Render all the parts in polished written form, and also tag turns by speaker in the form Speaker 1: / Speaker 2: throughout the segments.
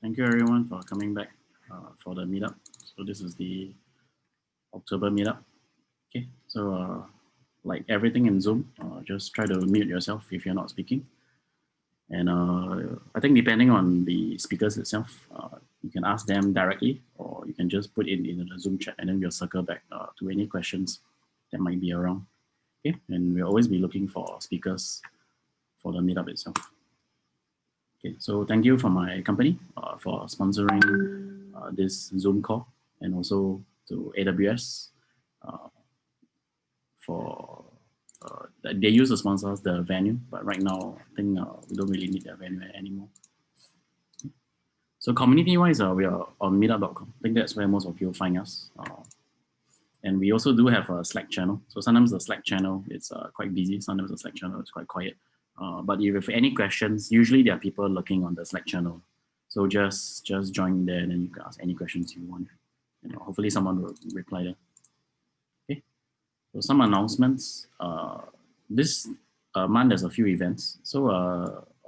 Speaker 1: Thank you everyone for coming back for the meetup. So this is the October meetup. Okay, so like everything in Zoom, just try to mute yourself if you're not speaking. And I think depending on the speakers itself, you can ask them directly, or you can just put it in the Zoom chat, and then we'll circle back to any questions that might be around. Okay, and we'll always be looking for speakers for the meetup itself. Okay, so thank you for my company for sponsoring this Zoom call, and also to AWS for they use to sponsor us the venue, but right now I think we don't really need that venue anymore. So community-wise, we are on meetup.com. I think that's where most of you find us. And we also do have a Slack channel. So sometimes the Slack channel is quite busy. Sometimes the Slack channel is quite quiet. But if you have any questions, usually there are people looking on the Slack channel. So just join there, and then you can ask any questions you want. And hopefully someone will reply there. Okay. So some announcements. This month there's a few events. So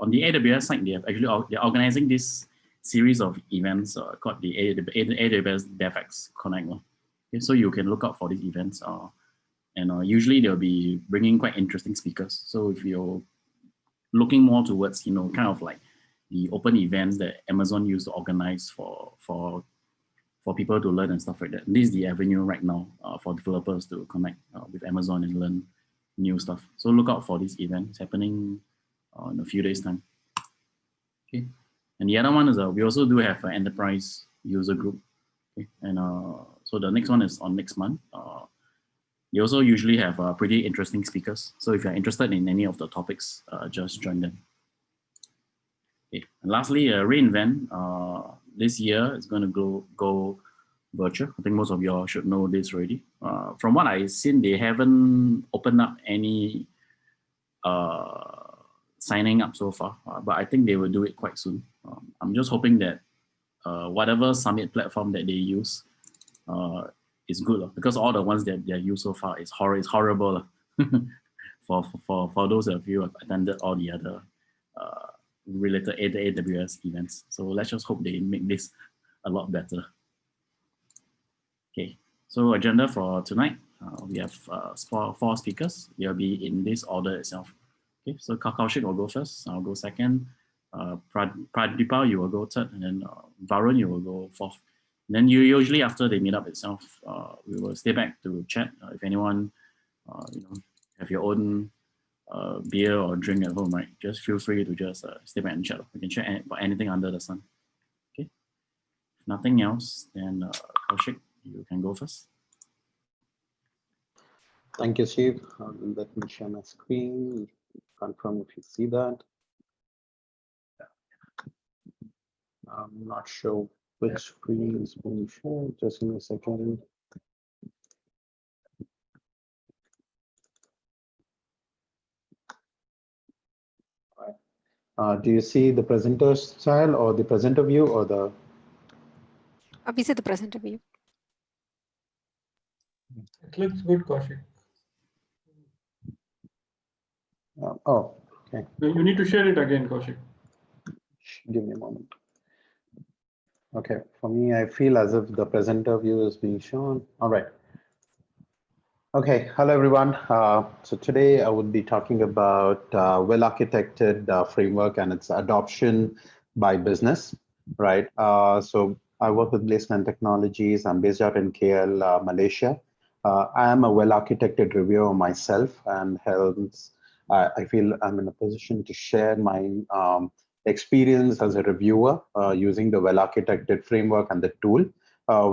Speaker 1: on the AWS side, they're organizing this series of events called the AWS DevX Connect. Okay, so you can look out for these events, and usually they'll be bringing quite interesting speakers. So if you're looking more towards, kind of like the open events that Amazon used to organize for people to learn and stuff like that, this is the avenue right now for developers to connect with Amazon and learn new stuff. So look out for this event. It's happening in a few days' time. Okay, and the other one is we also do have an enterprise user group. Okay, and so the next one is on next month. You also usually have pretty interesting speakers. So if you're interested in any of the topics, just join them. Okay. And lastly, reInvent this year is going to go virtual. I think most of y'all should know this already. From what I've seen, they haven't opened up any signing up so far, but I think they will do it quite soon. I'm just hoping that whatever summit platform that they use is good, because all the ones that they used so far is horrible for those of you who have attended all the other related AWS events. So let's just hope they make this a lot better. Okay, so agenda for tonight, we have four speakers. They'll be in this order itself. Okay, so Kaushik will go first, I'll go second, Pradheepa, you will go third, and then Varun, you will go fourth. And then usually after the meetup itself, we will stay back to chat. If anyone, have your own beer or drink at home, right? Just feel free to just stay back and chat. We can chat about anything under the sun. Okay. If nothing else, then Kaushik, you can go first.
Speaker 2: Thank you, Steve. Let me share my screen. Confirm if you see that. I'm not sure which screen is being shared. Just give me a second. Do you see the presenter style or the presenter view or the?
Speaker 3: We see the presenter view.
Speaker 4: It looks good, Kaushik.
Speaker 2: Oh, okay.
Speaker 4: You need to share it again, Kaushik.
Speaker 2: Give me a moment. Okay, for me, I feel as if the presenter view is being shown. All right. Okay, hello everyone. So today I would be talking about well-architected framework and its adoption by business, right? So I work with Placement Technologies. I'm based out in KL, Malaysia. I am a well-architected reviewer myself, and hence I feel I'm in a position to share my experience as a reviewer using the well-architected framework and the tool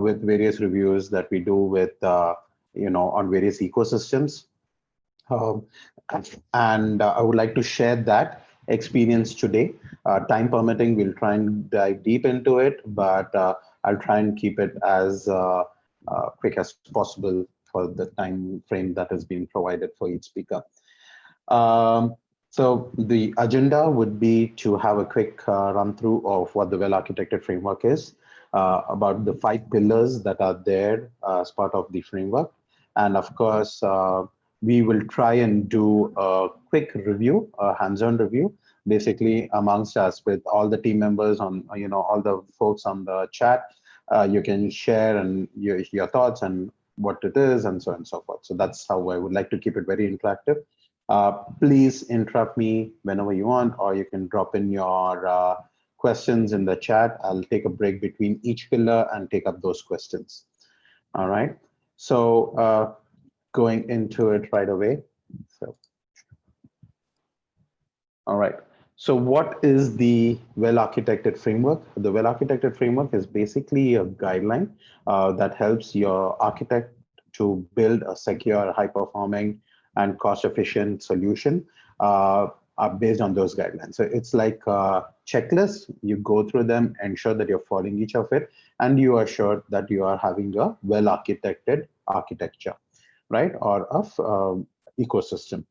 Speaker 2: with various reviews that we do with on various ecosystems. And I would like to share that experience today. Time permitting, we'll try and dive deep into it, but I'll try and keep it as quick as possible for the time frame that has been provided for each speaker. So the agenda would be to have a quick run through of what the well-architected framework is, about the 5 pillars that are there as part of the framework. And of course, we will try and do a quick review, a hands-on review basically amongst us with all the team members on, all the folks on the chat. You can share and your thoughts and what it is and so on and so forth. So that's how I would like to keep it very interactive. Please interrupt me whenever you want, or you can drop in your questions in the chat. I'll take a break between each pillar and take up those questions. All right. So going into it right away. So, all right. So what is the well-architected framework? The well-architected framework is basically a guideline that helps your architect to build a secure, high-performing, and cost-efficient solution based on those guidelines. So it's like a checklist. You go through them, ensure that you're following each of it, and you are sure that you are having a well-architected architecture, right, or of ecosystem.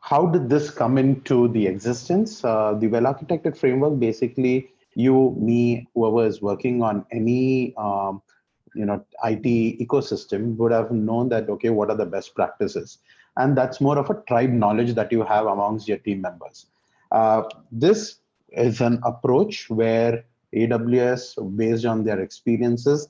Speaker 2: How did this come into the existence? The well-architected framework, basically, you, me, whoever is working on any IT ecosystem would have known that, okay, what are the best practices? And that's more of a tribe knowledge that you have amongst your team members. This is an approach where AWS, based on their experiences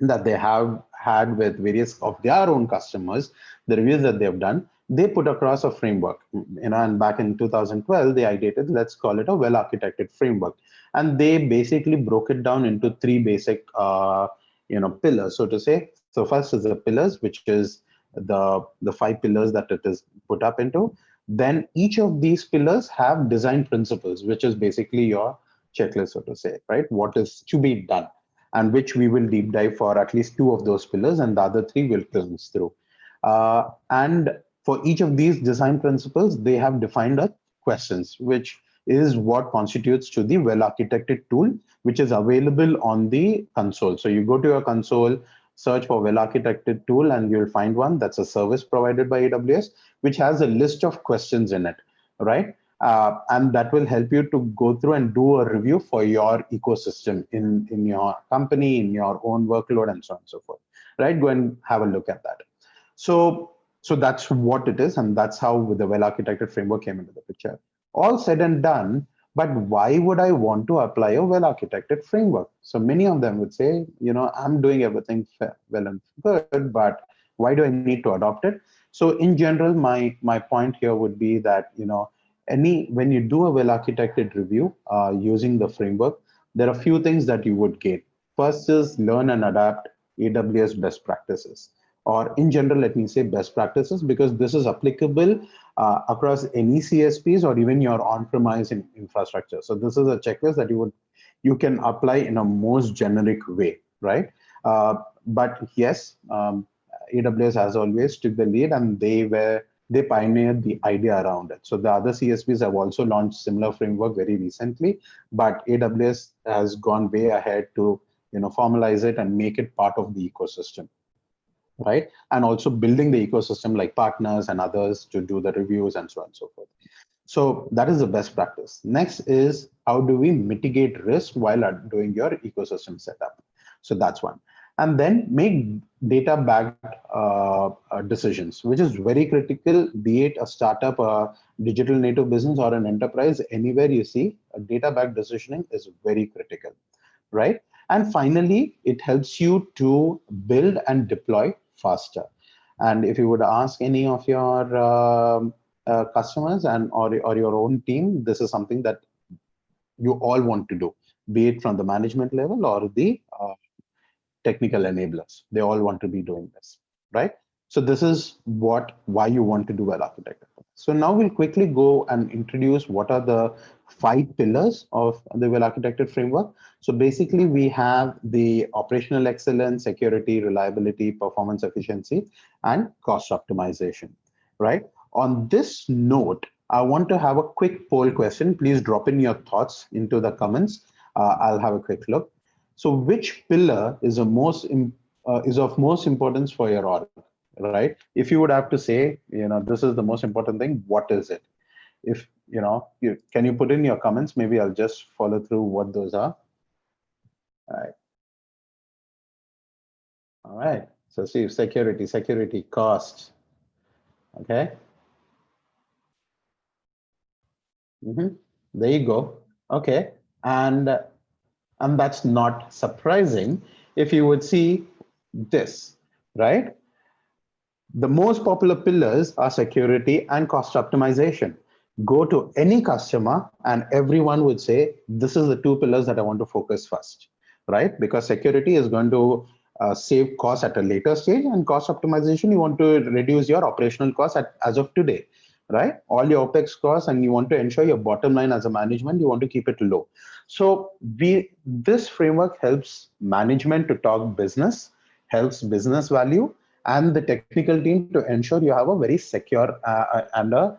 Speaker 2: that they have had with various of their own customers, the reviews that they've done, they put across a framework, and back in 2012, they ideated, let's call it a well-architected framework. And they basically broke it down into three basic, pillars, so to say. So first is the pillars, which is the 5 pillars that it is put up into. Then each of these pillars have design principles, which is basically your checklist, so to say, right? What is to be done, and which we will deep dive for at least 2 of those pillars, and the other 3 will cleanse through. And for each of these design principles, they have defined a questions, which is what constitutes to the well-architected tool, which is available on the console. So you go to your console, search for well-architected tool, and you'll find one that's a service provided by AWS, which has a list of questions in it, right? And that will help you to go through and do a review for your ecosystem in your company, in your own workload, and so on and so forth, right? Go and have a look at that. So that's what it is, and that's how the well-architected framework came into the picture. All said and done, but why would I want to apply a well-architected framework? So many of them would say, I'm doing everything well and good, but why do I need to adopt it? So in general, my point here would be that, when you do a well-architected review using the framework, there are a few things that you would get. First is learn and adapt AWS best practices, or in general, let me say best practices, because this is applicable across any CSPs or even your on-premise infrastructure. So this is a checklist that you can apply in a most generic way, right? But yes, AWS, as always, took the lead, and they pioneered the idea around it. So the other CSPs have also launched similar framework very recently, but AWS has gone way ahead to formalize it and make it part of the ecosystem, right? And also building the ecosystem like partners and others to do the reviews and so on and so forth. So that is the best practice. Next is, how do we mitigate risk while doing your ecosystem setup? So that's one. And then make data-backed decisions, which is very critical, be it a startup, a digital native business, or an enterprise. Anywhere you see a data-backed decisioning is very critical, right? And finally, it helps you to build and deploy faster. And if you would ask any of your customers or your own team, this is something that you all want to do, be it from the management level or the technical enablers. They all want to be doing this, right? So this is why you want to do well architecture. So now we'll quickly go and introduce what are the 5 pillars of the well architected framework. So basically we have the operational excellence, security, reliability, performance efficiency, and cost optimization, right? On this note, I want to have a quick poll question. Please drop in your thoughts into the comments. I'll have a quick look. So which pillar is of most importance for your org, right? If you would have to say, this is the most important thing, what is it? If, can you put in your comments? Maybe I'll just follow through what those are. All right. So see, security, cost. Okay. There you go. Okay. And that's not surprising if you would see this, right? The most popular pillars are security and cost optimization. Go to any customer and everyone would say, this is the two pillars that I want to focus first, right? Because security is going to save costs at a later stage, and cost optimization, you want to reduce your operational costs as of today, right? All your OPEX costs, and you want to ensure your bottom line as a management, you want to keep it low. So this framework helps management to talk business, helps business value, and the technical team to ensure you have a very secure and a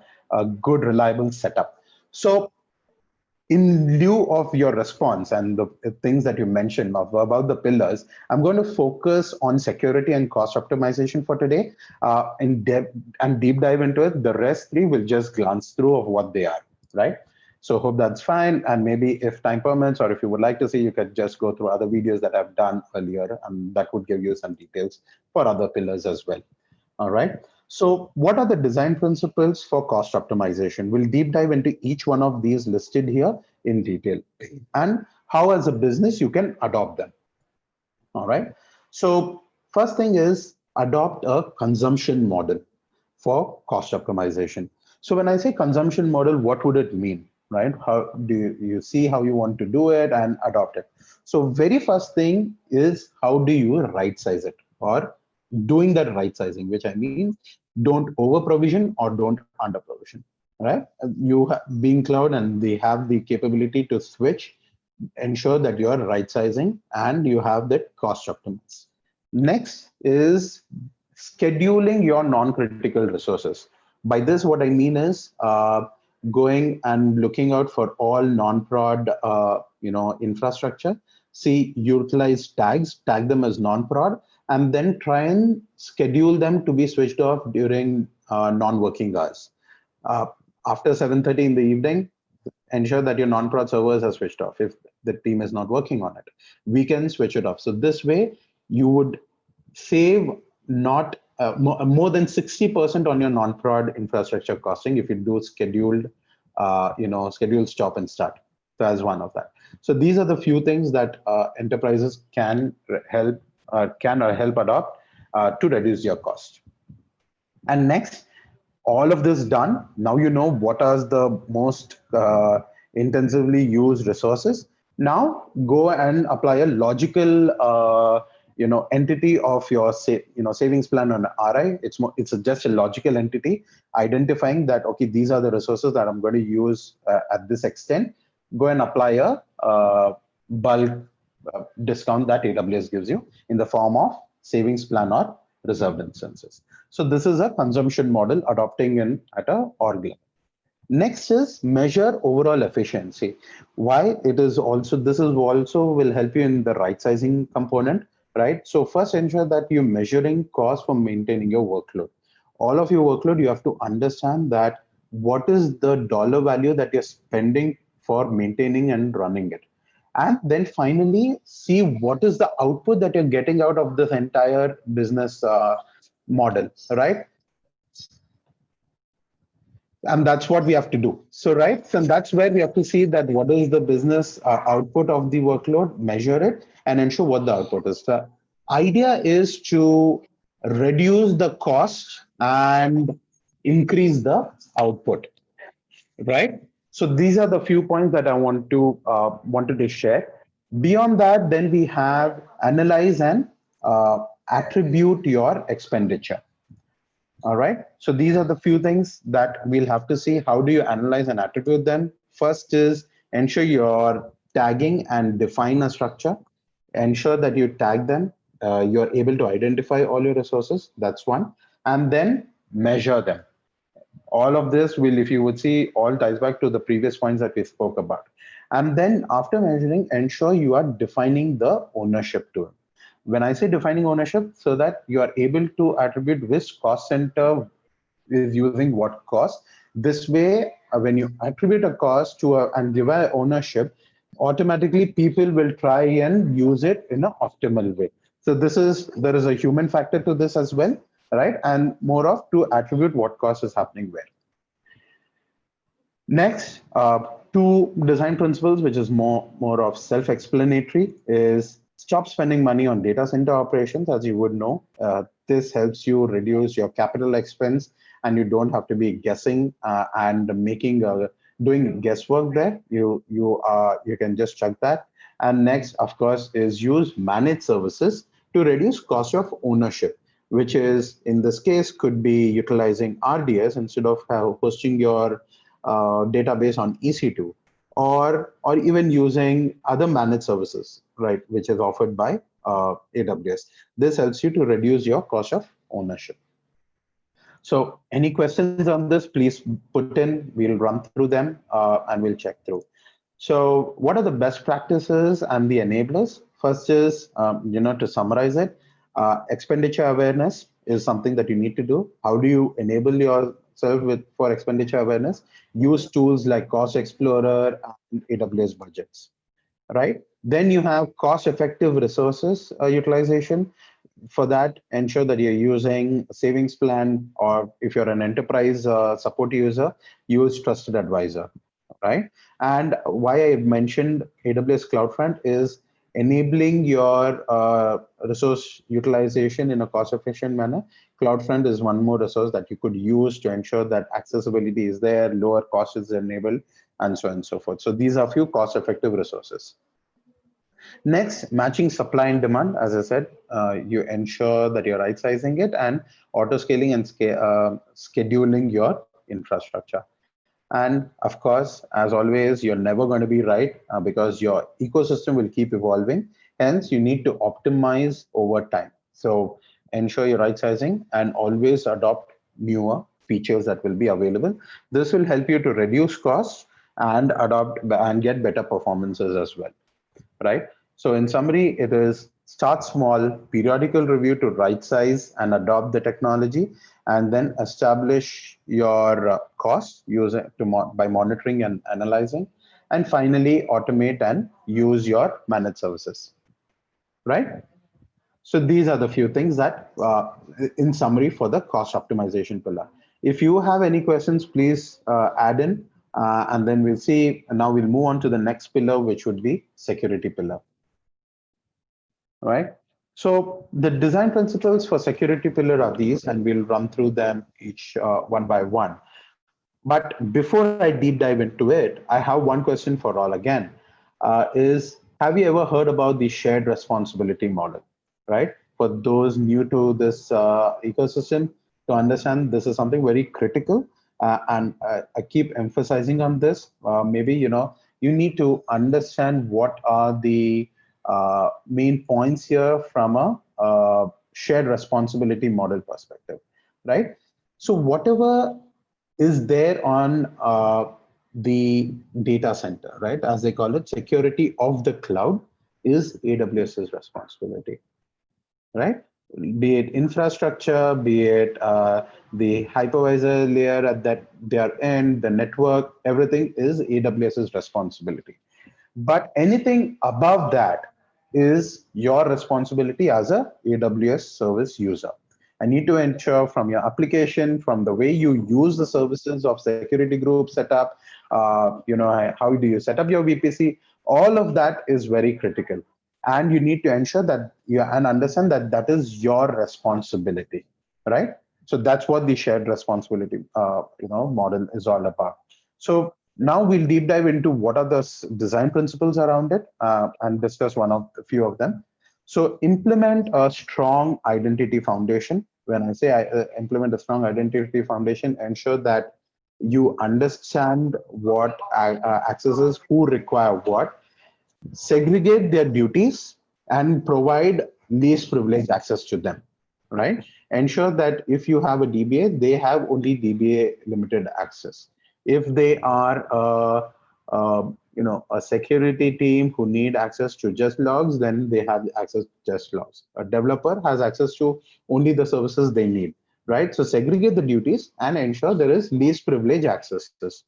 Speaker 2: good, reliable setup. So in lieu of your response and the things that you mentioned about the pillars, I'm going to focus on security and cost optimization for today in depth and deep dive into it. The rest three will just glance through of what they are, right? So hope that's fine. And maybe if time permits, or if you would like to see, you could just go through other videos that I've done earlier, and that would give you some details for other pillars as well. All right. So what are the design principles for cost optimization? We'll deep dive into each one of these listed here in detail, and how as a business you can adopt them. All right. So first thing is adopt a consumption model for cost optimization. So when I say consumption model, what would it mean, right? How do you see how you want to do it and adopt it? So very first thing is, how do you right size it, or doing that right sizing, which I mean, don't over provision or don't under provision, right? Being cloud and they have the capability to switch, ensure that you're right sizing and you have that cost optimized. Next is scheduling your non-critical resources. By this, what I mean is going and looking out for all non-prod, infrastructure. See, utilize tags, tag them as non-prod, and then try and schedule them to be switched off during non-working hours. After 7:30 in the evening, ensure that your non-prod servers are switched off if the team is not working on it. We can switch it off. So this way, you would save not more than 60% on your non-prod infrastructure costing if you do scheduled, scheduled stop and start. So as one of that. So these are the few things that enterprises can help adopt to reduce your cost. And next, all of this done, now you know what are the most intensively used resources. Now go and apply a logical entity of your savings plan on RI. It's just a logical entity identifying that, okay, these are the resources that I'm going to use at this extent. Go and apply a bulk discount that AWS gives you in the form of savings plan or reserved instances. So this is a consumption model adopting in at a org level. Next is measure overall efficiency. Why it is also, this is also will help you in the right sizing component, right? So first ensure that you're measuring cost for maintaining your workload. All of your workload, you have to understand that what is the dollar value that you're spending for maintaining and running it. And then finally, see what is the output that you're getting out of this entire business model, right? And that's what we have to do. So, right, so that's where we have to see that what is the business output of the workload, measure it, and ensure what the output is. The idea is to reduce the cost and increase the output, right? So these are the few points that I wanted to share. Beyond that, then we have analyze and attribute your expenditure. All right. So these are the few things that we'll have to see. How do you analyze and attribute them? First is ensure you're tagging and define a structure. Ensure that you tag them. You're able to identify all your resources. That's one. And then measure them. All of this will, if you would see, all ties back to the previous points that we spoke about. And then after measuring, ensure you are defining the ownership to it. When I say defining ownership, so that you are able to attribute which cost center is using what cost. This way, when you attribute a cost to and divide ownership, automatically people will try and use it in an optimal way. So there is a human factor to this as well, right? And more of to attribute what cost is happening where. Next, two design principles, which is more of self-explanatory, is stop spending money on data center operations. As you would know, this helps you reduce your capital expense, and you don't have to be guessing and doing guesswork there. You can just check that. And next, of course, is use managed services to reduce cost of ownership, which is in this case could be utilizing RDS instead of hosting your database on EC2, or even using other managed services, right, which is offered by AWS. This helps you to reduce your cost of ownership. So any questions on this, please put in. We'll run through them and we'll check through. So what are the best practices and the enablers? First is, to summarize it, expenditure awareness is something that you need to do. How do you enable yourself for expenditure awareness? Use tools like Cost Explorer and AWS budgets, right? Then you have cost-effective resources utilization. For that, ensure that you're using a savings plan, or if you're an enterprise support user, use trusted advisor, right? And why I mentioned AWS CloudFront is enabling your resource utilization in a cost-efficient manner. CloudFront is one more resource that you could use to ensure that accessibility is there, lower cost is enabled, and so on and so forth. So these are a few cost-effective resources. Next, matching supply and demand. As I said, you ensure that you're right sizing it and auto scaling and scheduling your infrastructure. And of course, as always, you're never going to be right because your ecosystem will keep evolving. Hence, you need to optimize over time. So ensure you're right sizing and always adopt newer features that will be available. This will help you to reduce costs and adopt and get better performances as well, right? So in summary, it is start small, periodical review to right size and adopt the technology, and then establish your costs by monitoring and analyzing, and finally automate and use your managed services, right? So these are the few things that, in summary, for the cost optimization pillar. If you have any questions, please add in, and then we'll see. Now we'll move on to the next pillar, which would be security pillar. Right? So the design principles for security pillar are these, and we'll run through them each one by one. But before I deep dive into it, I have one question for all again, have you ever heard about the shared responsibility model, right? For those new to this ecosystem, to understand this is something very critical, and I keep emphasizing on this. Maybe, you need to understand what are the main points here from a shared responsibility model perspective, right? So whatever is there on the data center, right, as they call it, security of the cloud is AWS's responsibility, right? Be it infrastructure, be it the hypervisor layer at their end, the network, everything is AWS's responsibility. But anything above that is your responsibility as a AWS service user. I need to ensure from your application, from the way you use the services of security group setup, how do you set up your VPC? All of that is very critical. And you need to ensure that and understand that that is your responsibility, right? So that's what the shared responsibility, model is all about. So now we'll deep dive into what are the design principles around it and discuss a few of them. So implement a strong identity foundation. When I say implement a strong identity foundation, ensure that you understand what accesses, who require what, segregate their duties, and provide least privileged access to them, right? Ensure that if you have a DBA, they have only DBA limited access. If they are a security team who need access to just logs, then they have access to just logs. A developer has access to only the services they need, right? So segregate the duties and ensure there is least privilege accesses,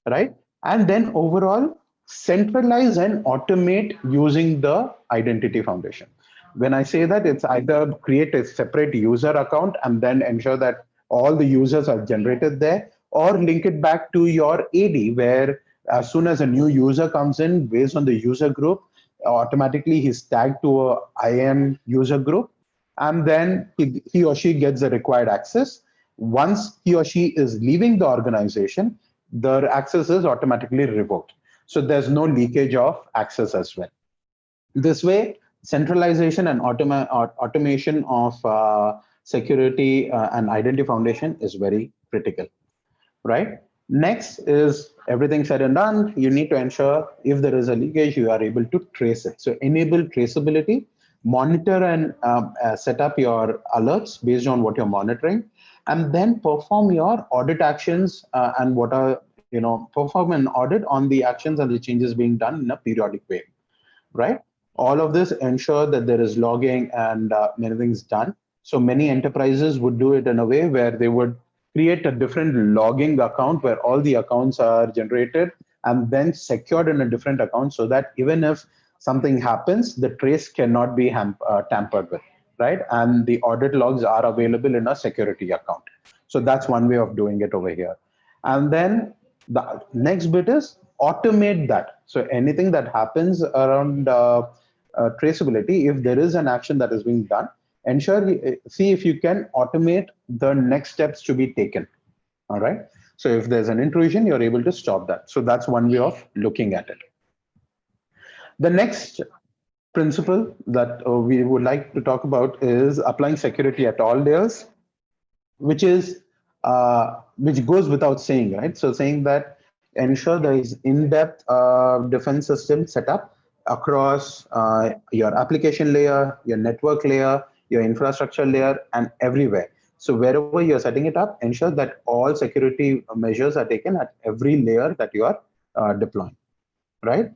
Speaker 2: right? And then overall, centralize and automate using the identity foundation. When I say that, it's either create a separate user account and then ensure that all the users are generated there, or link it back to your AD, where as soon as a new user comes in, based on the user group, automatically he's tagged to a IAM user group, and then he or she gets the required access. Once he or she is leaving the organization, their access is automatically revoked. So there's no leakage of access as well. This way, centralization and automation of security and identity foundation is very critical, right? Next is everything said and done. You need to ensure if there is a leakage, you are able to trace it. So enable traceability, monitor and set up your alerts based on what you're monitoring, and then perform your audit actions and what are, perform an audit on the actions and the changes being done in a periodic way, right? All of this ensure that there is logging and many things done. So many enterprises would do it in a way where they would create a different logging account where all the accounts are generated and then secured in a different account, so that even if something happens, the trace cannot be tampered with, right? And the audit logs are available in a security account. So that's one way of doing it over here. And then the next bit is automate that. So anything that happens around traceability, if there is an action that is being done, see if you can automate the next steps to be taken. All right. So if there's an intrusion, you're able to stop that. So that's one way of looking at it. The next principle that we would like to talk about is applying security at all layers, which goes without saying, right? So saying that ensure there is in-depth defense system set up across your application layer, your network layer, your infrastructure layer, and everywhere. So wherever you're setting it up, ensure that all security measures are taken at every layer that you are deploying, right?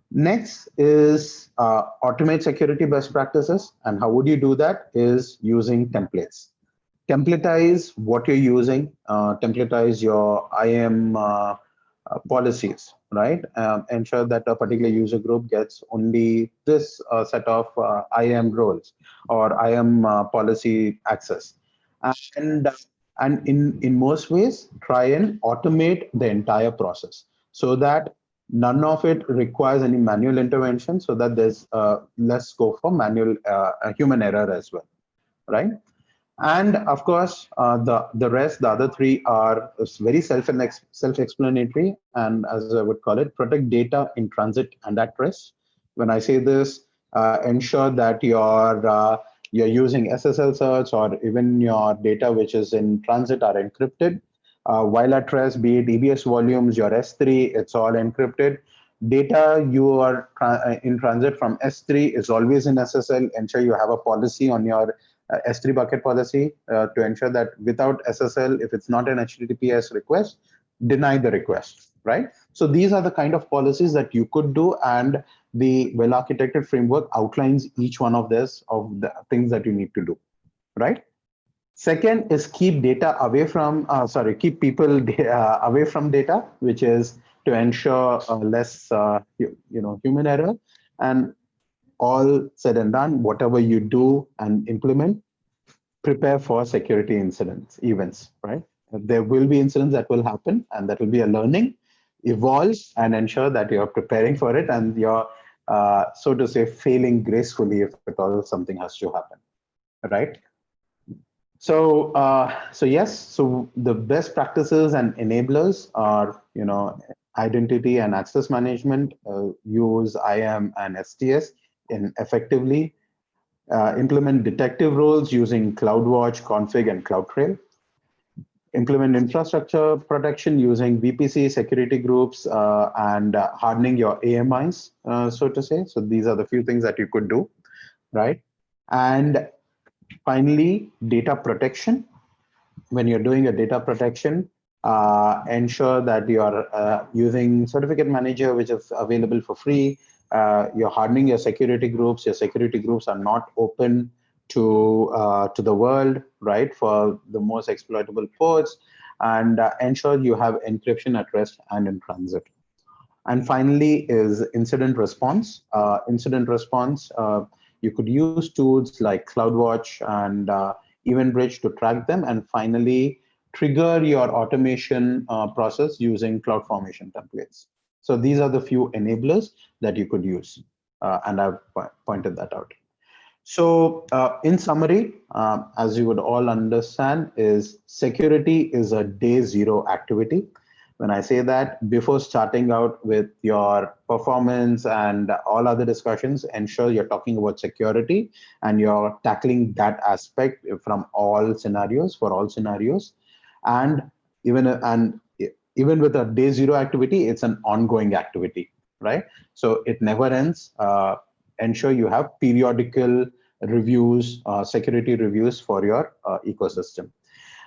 Speaker 2: Next is automate security best practices. And how would you do that? Is using templates. Templatize what you're using, templatize your IAM policies, right? Ensure that a particular user group gets only this set of IAM roles or IAM policy access. And in most ways, try and automate the entire process so that none of it requires any manual intervention, so that there's less scope for manual human error as well, right? And of course, the other three are very self-explanatory, and as I would call it, protect data in transit and at rest. When I say this, ensure that you're using SSL certs or even your data which is in transit are encrypted. While at rest, be it EBS volumes, your S3, it's all encrypted. Data you are in transit from S3 is always in SSL. Ensure you have a policy on your S3 bucket policy to ensure that without SSL, if it's not an HTTPS request, deny the request, right? So these are the kind of policies that you could do, and the well-architected framework outlines each one of the things that you need to do, right? Second is keep data away from, keep people away from data, which is to ensure less, human error. And all said and done, whatever you do and implement, prepare for security events, right? There will be incidents that will happen, and that will be a learning, evolve, and ensure that you're preparing for it and you're, so to say, failing gracefully if at all something has to happen, right? So, so the best practices and enablers are, identity and access management, use IAM and STS in effectively, implement detective roles using CloudWatch, Config, and CloudTrail. Implement infrastructure protection using VPC security groups and hardening your AMIs, so to say. So these are the few things that you could do, right? And finally, data protection. When you're doing a data protection, ensure that you are using Certificate Manager, which is available for free. You're hardening your security groups. Your security groups are not open to the world, right, for the most exploitable ports, and ensure you have encryption at rest and in transit. And finally is incident response. Incident response, you could use tools like CloudWatch and EventBridge to track them. And finally, trigger your automation process using CloudFormation templates. So these are the few enablers that you could use, and I've pointed that out. So in summary, as you would all understand, is security is a day zero activity. When I say that, before starting out with your performance and all other discussions, ensure you're talking about security and you're tackling that aspect from all scenarios, for all scenarios. And even with a day zero activity, it's an ongoing activity, right? So it never ends. Ensure you have periodical reviews, security reviews for your ecosystem.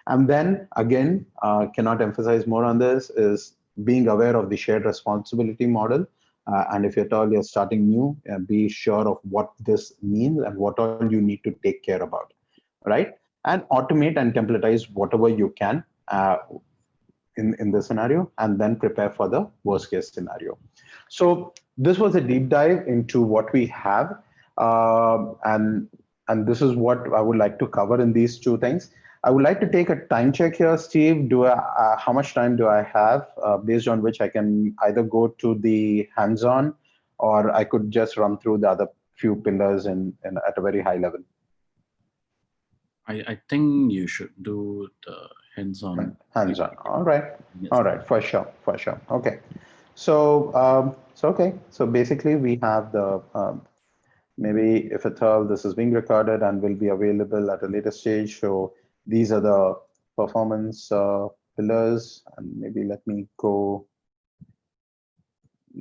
Speaker 2: And then again, cannot emphasize more on this, is being aware of the shared responsibility model. And if at all you're starting new, be sure of what this means and what all you need to take care about, right? And automate and templatize whatever you can in this scenario, and then prepare for the worst case scenario. So this was a deep dive into what we have. And this is what I would like to cover in these two things. I would like to take a time check here, Steve. How much time do I have, based on which I can either go to the hands-on, or I could just run through the other few pillars at a very high level?
Speaker 1: I think you should do the hands-on.
Speaker 2: Hands-on. All right. All right. For sure. For sure. Okay. So so basically we have the maybe if at all this is being recorded and will be available at a later stage. So these are the performance pillars, and maybe let me go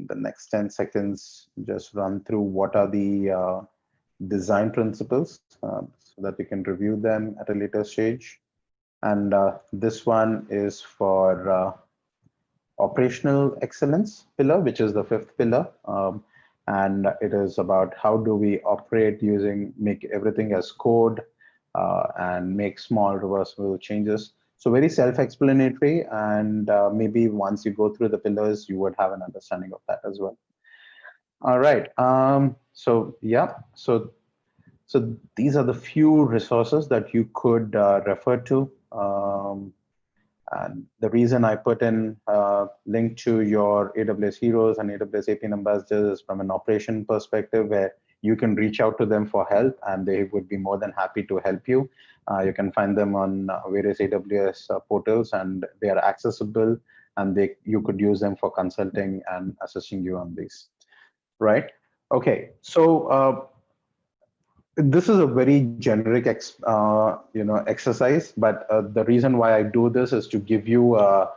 Speaker 2: the next 10 seconds, just run through what are the design principles so that we can review them at a later stage. And this one is for operational excellence pillar, which is the 5th pillar. And it is about how do we operate make everything as code and make small reversible changes. So very self-explanatory, and maybe once you go through the pillars, you would have an understanding of that as well. All right. So yeah, so these are the few resources that you could refer to. And the reason I put in link to your AWS Heroes and AWS APN Ambassadors is from an operation perspective, where you can reach out to them for help, and they would be more than happy to help you. You can find them on various AWS portals, and they are accessible, and you could use them for consulting and assisting you on these. Right? Okay. So this is a very generic exercise, but the reason why I do this is to give you a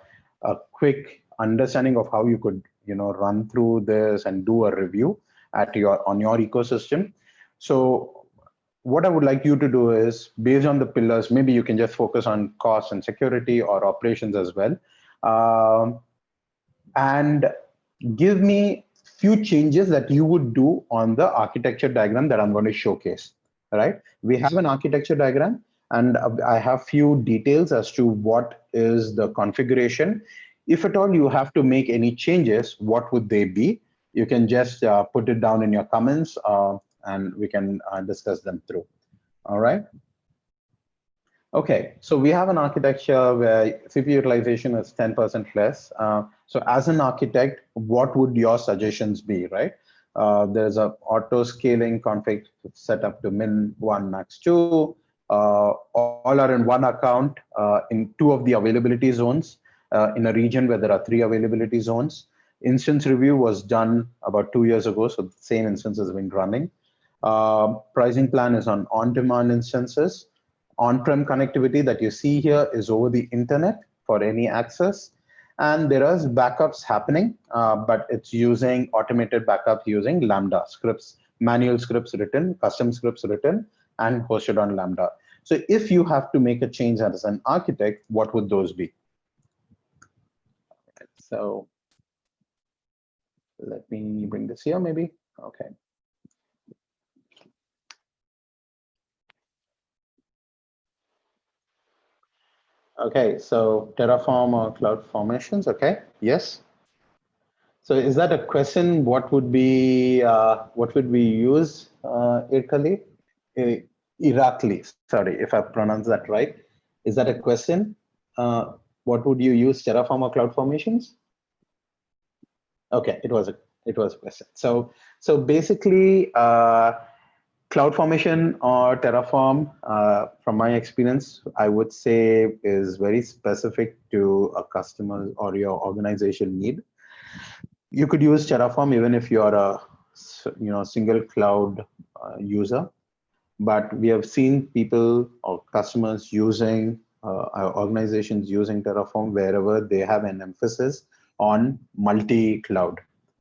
Speaker 2: quick understanding of how you could run through this and do a review on your ecosystem. So what I would like you to do is, based on the pillars, maybe you can just focus on cost and security or operations as well, and give me few changes that you would do on the architecture diagram that I'm going to showcase. Right? We have an architecture diagram, and I have few details as to what is the configuration. If at all you have to make any changes, what would they be? You can just put it down in your comments, and we can discuss them through. All right. Okay, so we have an architecture where CPU utilization is 10% less. So as an architect, what would your suggestions be, right? There's a auto scaling config set up to min 1, max 2. All are in one account in 2 of the availability zones in a region where there are 3 availability zones. Instance review was done about 2 years ago, so the same instance has been running. Pricing plan is on on-demand instances. On-prem connectivity that you see here is over the internet for any access. And there is backups happening, but it's using automated backup using Lambda scripts, manual scripts written, custom scripts written, and hosted on Lambda. So if you have to make a change as an architect, what would those be? So let me bring this here maybe. Okay. Okay, so Terraform or Cloud Formations, okay, yes. So is that a question? What would we use, Irakli? Sorry if I pronounced that right. Is that a question? what would you use, Terraform or CloudFormations? Okay, it was a question. So basically, CloudFormation or Terraform, from my experience, I would say is very specific to a customer or your organization need. You could use Terraform even if you are a single cloud user, but we have seen people or customers using our organizations using Terraform wherever they have an emphasis on multi-cloud,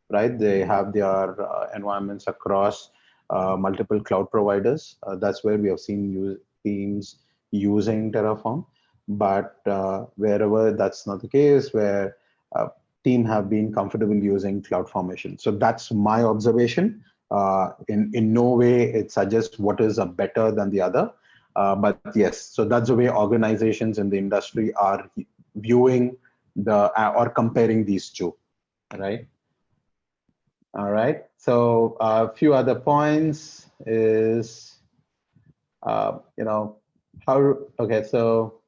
Speaker 2: right? They have their environments across multiple cloud providers. That's where we have seen teams using Terraform. But wherever that's not the case, where team have been comfortable using CloudFormation. So that's my observation. In no way it suggests what is a better than the other. But yes, so that's the way organizations in the industry are viewing or comparing these two, right? All right. So a few other points is, okay, so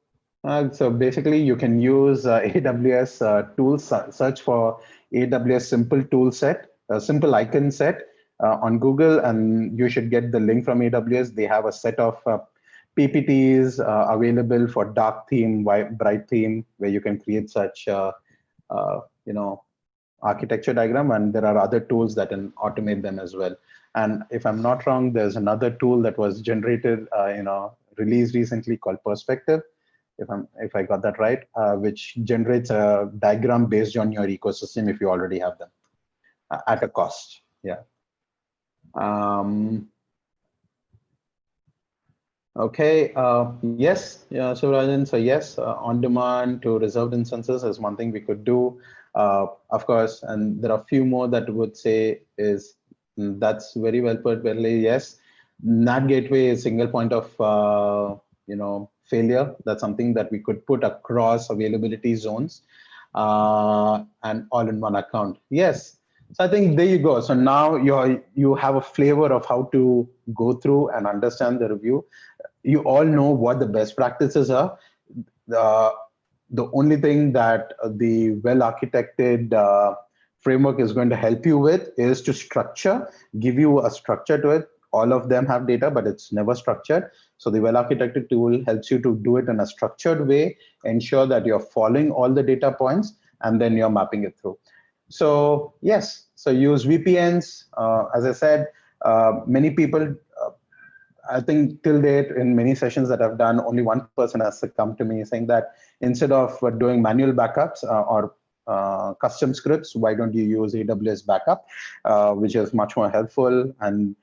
Speaker 2: basically you can use AWS tools, search for AWS simple tool set, simple icon set on Google, and you should get the link from AWS. They have a set of PPTs available for dark theme, bright theme, where you can create such, architecture diagram, and there are other tools that can automate them as well. And if I'm not wrong, there's another tool that was generated, released recently called Perspective, if I got that right, which generates a diagram based on your ecosystem if you already have them at a cost. Yeah. Okay. Yes. Yeah. So Rajan. So yes, on demand to reserved instances is one thing we could do. Of course, and there are a few more that would say is that's very well put. Barely, yes. NAT gateway is single point of failure. That's something that we could put across availability zones and all in one account. Yes. So I think there you go. So now you have a flavor of how to go through and understand the review. You all know what the best practices are. The only thing that the well-architected framework is going to help you with is to give you a structure to it. All of them have data, but it's never structured. So the well-architected tool helps you to do it in a structured way, ensure that you're following all the data points, and then you're mapping it through. So yes, so use VPNs. As I said, many people, I think till date in many sessions that I've done, only one person has come to me saying that instead of doing manual backups or custom scripts, why don't you use AWS backup, which is much more helpful. And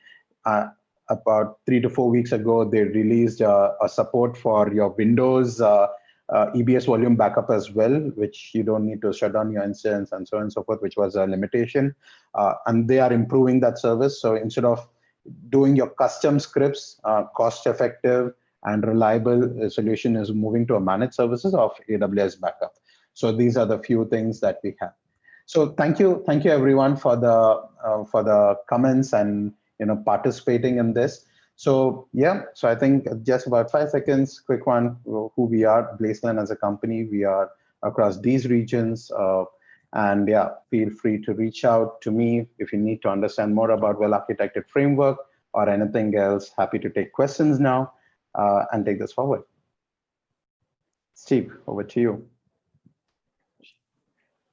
Speaker 2: about 3 to 4 weeks ago, they released a support for your Windows EBS volume backup as well, which you don't need to shut down your instance and so on and so forth, which was a limitation. And they are improving that service. So instead of doing your custom scripts, cost-effective and reliable solution is moving to a managed services of AWS backup. So these are the few things that we have. So thank you everyone for the comments and participating in this. So yeah, so I think just about 5 seconds, quick one, who we are, Blazeland as a company, we are across these regions. And yeah, feel free to reach out to me if you need to understand more about well-architected framework or anything else. Happy to take questions now and take this forward. Steve, over to you.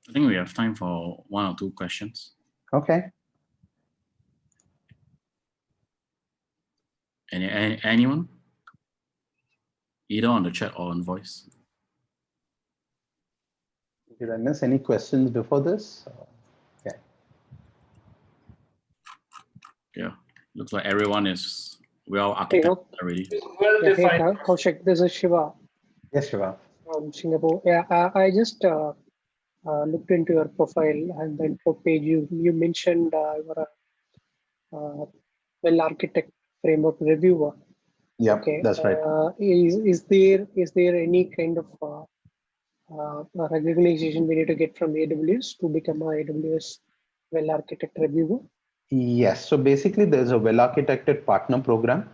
Speaker 1: I think we have time for 1 or 2 questions.
Speaker 2: Okay.
Speaker 1: Anyone? Either on the chat or on voice.
Speaker 2: Did I miss any questions before this? Okay.
Speaker 1: Yeah, looks like everyone is well architected already.
Speaker 4: Well
Speaker 3: Yeah,
Speaker 4: defined.
Speaker 3: hey, Kaushik, this is Shiva
Speaker 2: Yes, Shiva.
Speaker 3: from Singapore. Yeah, I just looked into your profile and then for page you mentioned you are a well-architected framework reviewer.
Speaker 2: Yeah,
Speaker 3: Okay.
Speaker 2: that's right.
Speaker 3: Is there any kind of recognition we need to get from AWS to become a AWS well-architected reviewer?
Speaker 2: Yes, so basically there's a well-architected partner program.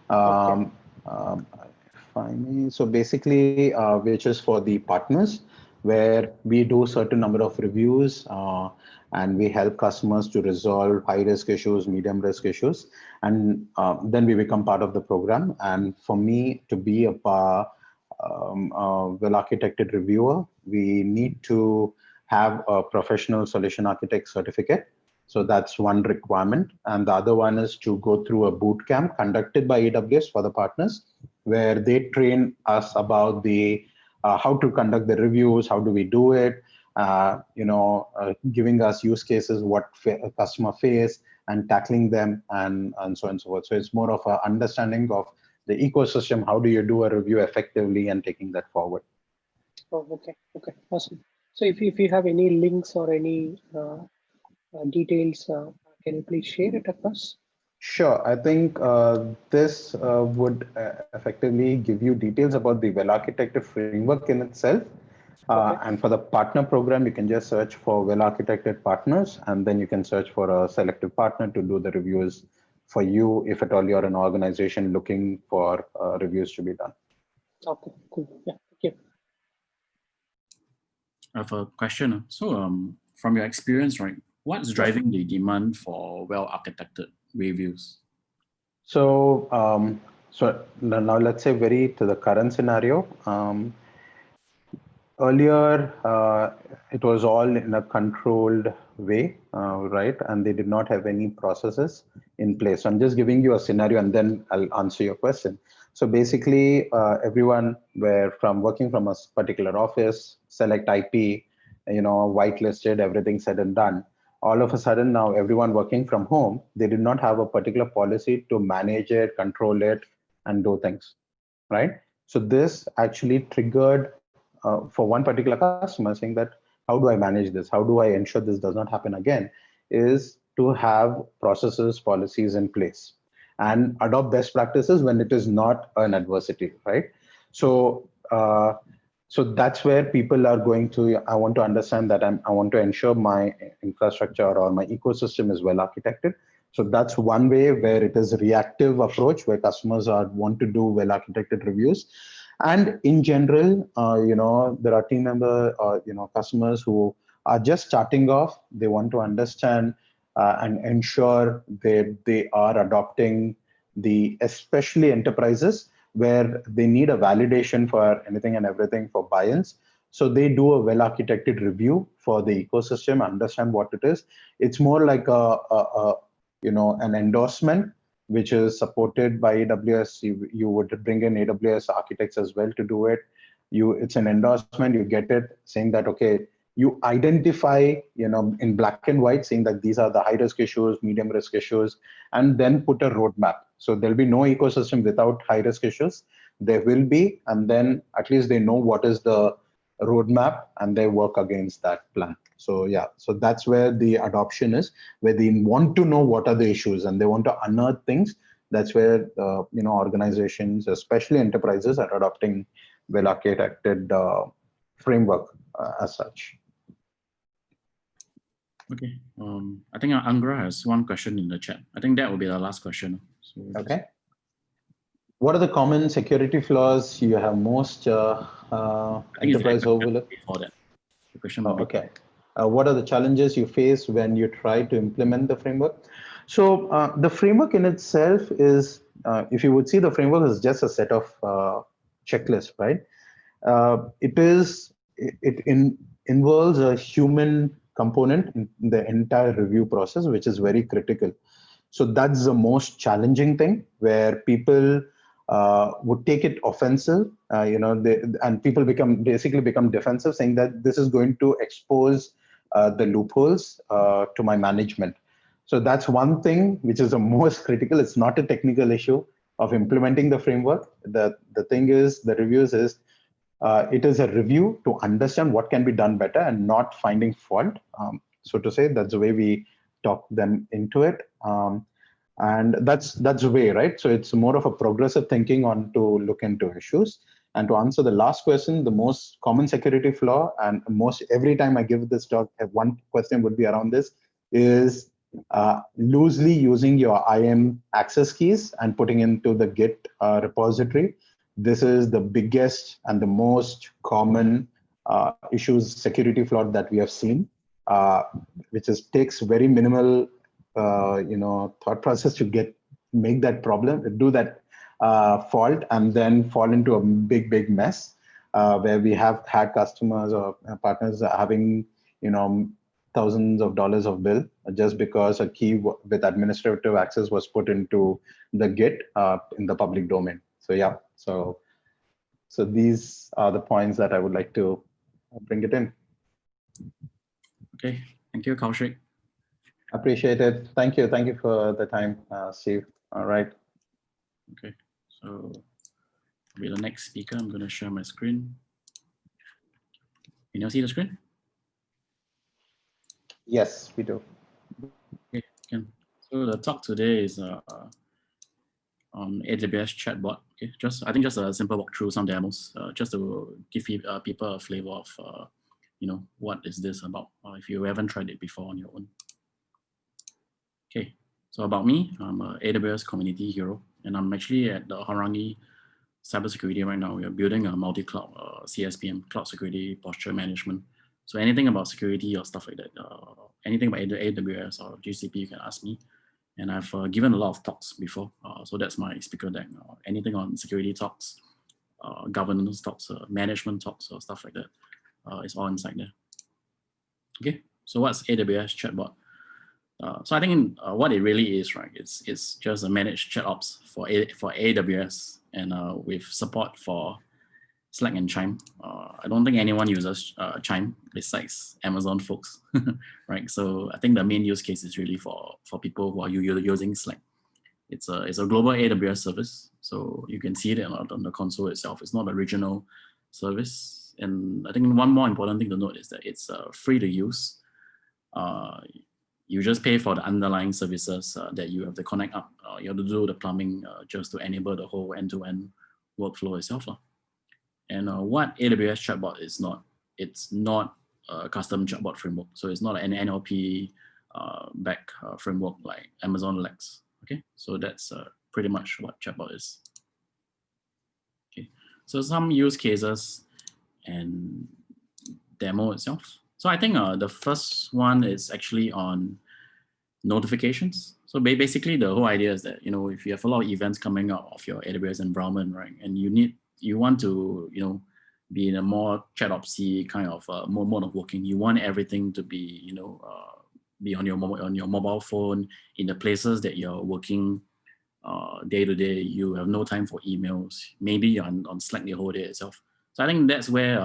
Speaker 3: Okay.
Speaker 2: If I may. So basically, which is for the partners, where we do certain number of reviews and we help customers to resolve high risk issues, medium risk issues, and then we become part of the program. And for me to be a well-architected reviewer, we need to have a professional solution architect certificate. So that's one requirement. And the other one is to go through a boot camp conducted by AWS for the partners, where they train us about the how to conduct the reviews, how do we do it, giving us use cases, what a customer face, and tackling them, and so on and so forth. So it's more of an understanding of the ecosystem. How do you do a review effectively and taking that forward?
Speaker 3: Oh, okay, awesome. So if you have any links or any details, can you please share it across?
Speaker 2: Sure. I think this would effectively give you details about the well-architected framework in itself.
Speaker 3: Okay.
Speaker 2: And for the partner program, you can just search for well-architected partners, and then you can search for a selective partner to do the reviews for you, if at all you're an organization looking for reviews to be done.
Speaker 3: Okay, cool. Yeah, thank you.
Speaker 1: I have a question. So from your experience, right, what's driving the demand for well-architected reviews?
Speaker 2: So, so now let's say to the current scenario. Earlier, it was all in a controlled way, right? And they did not have any processes in place. So I'm just giving you a scenario and then I'll answer your question. So basically, everyone were working from a particular office, select IP, whitelisted, everything said and done. All of a sudden now everyone working from home, they did not have a particular policy to manage it, control it, and do things, right? So this actually triggered for one particular customer saying that, how do I manage this? How do I ensure this does not happen again? Is to have processes, policies in place and adopt best practices when it is not an adversity, right? So, so that's where people are going to, I want to understand that I want to ensure my infrastructure or my ecosystem is well architected. So that's one way where it is a reactive approach where customers want to do well architected reviews. And in general, there are team member, customers who are just starting off. They want to understand and ensure that they are adopting especially enterprises where they need a validation for anything and everything for buy-ins. So they do a well-architected review for the ecosystem, understand what it is. It's more like an endorsement which is supported by AWS. You would bring in AWS architects as well to do it. It's an endorsement, you get it saying that, okay, you identify, in black and white, saying that these are the high risk issues, medium risk issues, and then put a roadmap. So there'll be no ecosystem without high risk issues. There will be, and then at least they know what is the roadmap and they work against that plan. So yeah, so that's where the adoption is, where they want to know what are the issues and they want to unearth things. That's where organizations, especially enterprises, are adopting well-architected framework as such.
Speaker 1: Okay, I think Angra has one question in the chat. I think that will be the last question. So
Speaker 2: okay. What are the common security flaws you have most enterprise overlook?
Speaker 1: For that, the question.
Speaker 2: Okay. What are the challenges you face when you try to implement the framework? So the framework in itself is, if you would see, the framework is just a set of checklists, right? It involves a human component in the entire review process, which is very critical. So that's the most challenging thing, where people would take it offensive, and people basically become defensive, saying that this is going to expose the loopholes to my management. So that's one thing which is the most critical. It's not a technical issue of implementing the framework. The thing is, the reviews is, it is a review to understand what can be done better and not finding fault. So to say, that's the way we talk them into it. And that's the way, right? So it's more of a progressive thinking on to look into issues. And to answer the last question, the most common security flaw, and every time I give this talk, one question would be around this, is loosely using your IAM access keys and putting into the Git repository. this is the biggest and the most common issues, security flaw that we have seen, which takes very minimal, thought process to make that problem, do that fault, and then fall into a big mess, where we have had customers or partners having, thousands of dollars of bill just because a key with administrative access was put into the Git in the public domain. So yeah, so these are the points that I would like to bring it in.
Speaker 1: Okay, thank you, Kaushik.
Speaker 2: Appreciate it. Thank you for the time, Steve. All right.
Speaker 1: Okay, so I'll be the next speaker. I'm going to share my screen. Can you see the screen?
Speaker 2: Yes, we do.
Speaker 1: Okay, can. So the talk today is on AWS Chatbot. Okay, I think just a simple walk through some demos, just to give people a flavor of, what is this about, if you haven't tried it before on your own. Okay, so about me, I'm an AWS community hero, and I'm actually at the Harangi Cybersecurity right now. We are building a multi-cloud CSPM, cloud security posture management. So anything about security or stuff like that, anything about AWS or GCP, you can ask me. And I've given a lot of talks before. So that's my speaker deck. Anything on security talks, governance talks, management talks, or stuff like that. It's all inside there. Okay, so what's AWS Chatbot? So I think what it really is, right? It's just a managed chat ops for AWS, and with support for Slack and Chime. I don't think anyone uses Chime besides Amazon folks, right? So I think the main use case is really for people who are using Slack. It's a global AWS service, so you can see it on the console itself. It's not a regional service, and I think one more important thing to note is that it's free to use. You just pay for the underlying services that you have to connect up. You have to do the plumbing just to enable the whole end-to-end workflow itself. And what AWS Chatbot is not, it's not a custom chatbot framework. So it's not an NLP back framework like Amazon Lex. Okay, so that's pretty much what Chatbot is. Okay, so some use cases and demo itself. So I think the first one is actually on notifications. So basically the whole idea is that, if you have a lot of events coming out of your AWS environment, right, and you want to, be in a more chat-opsy kind of mode of working. You want everything to be, be on your mobile phone, in the places that you're working day to day. You have no time for emails. Maybe on Slack the whole day itself. So I think that's where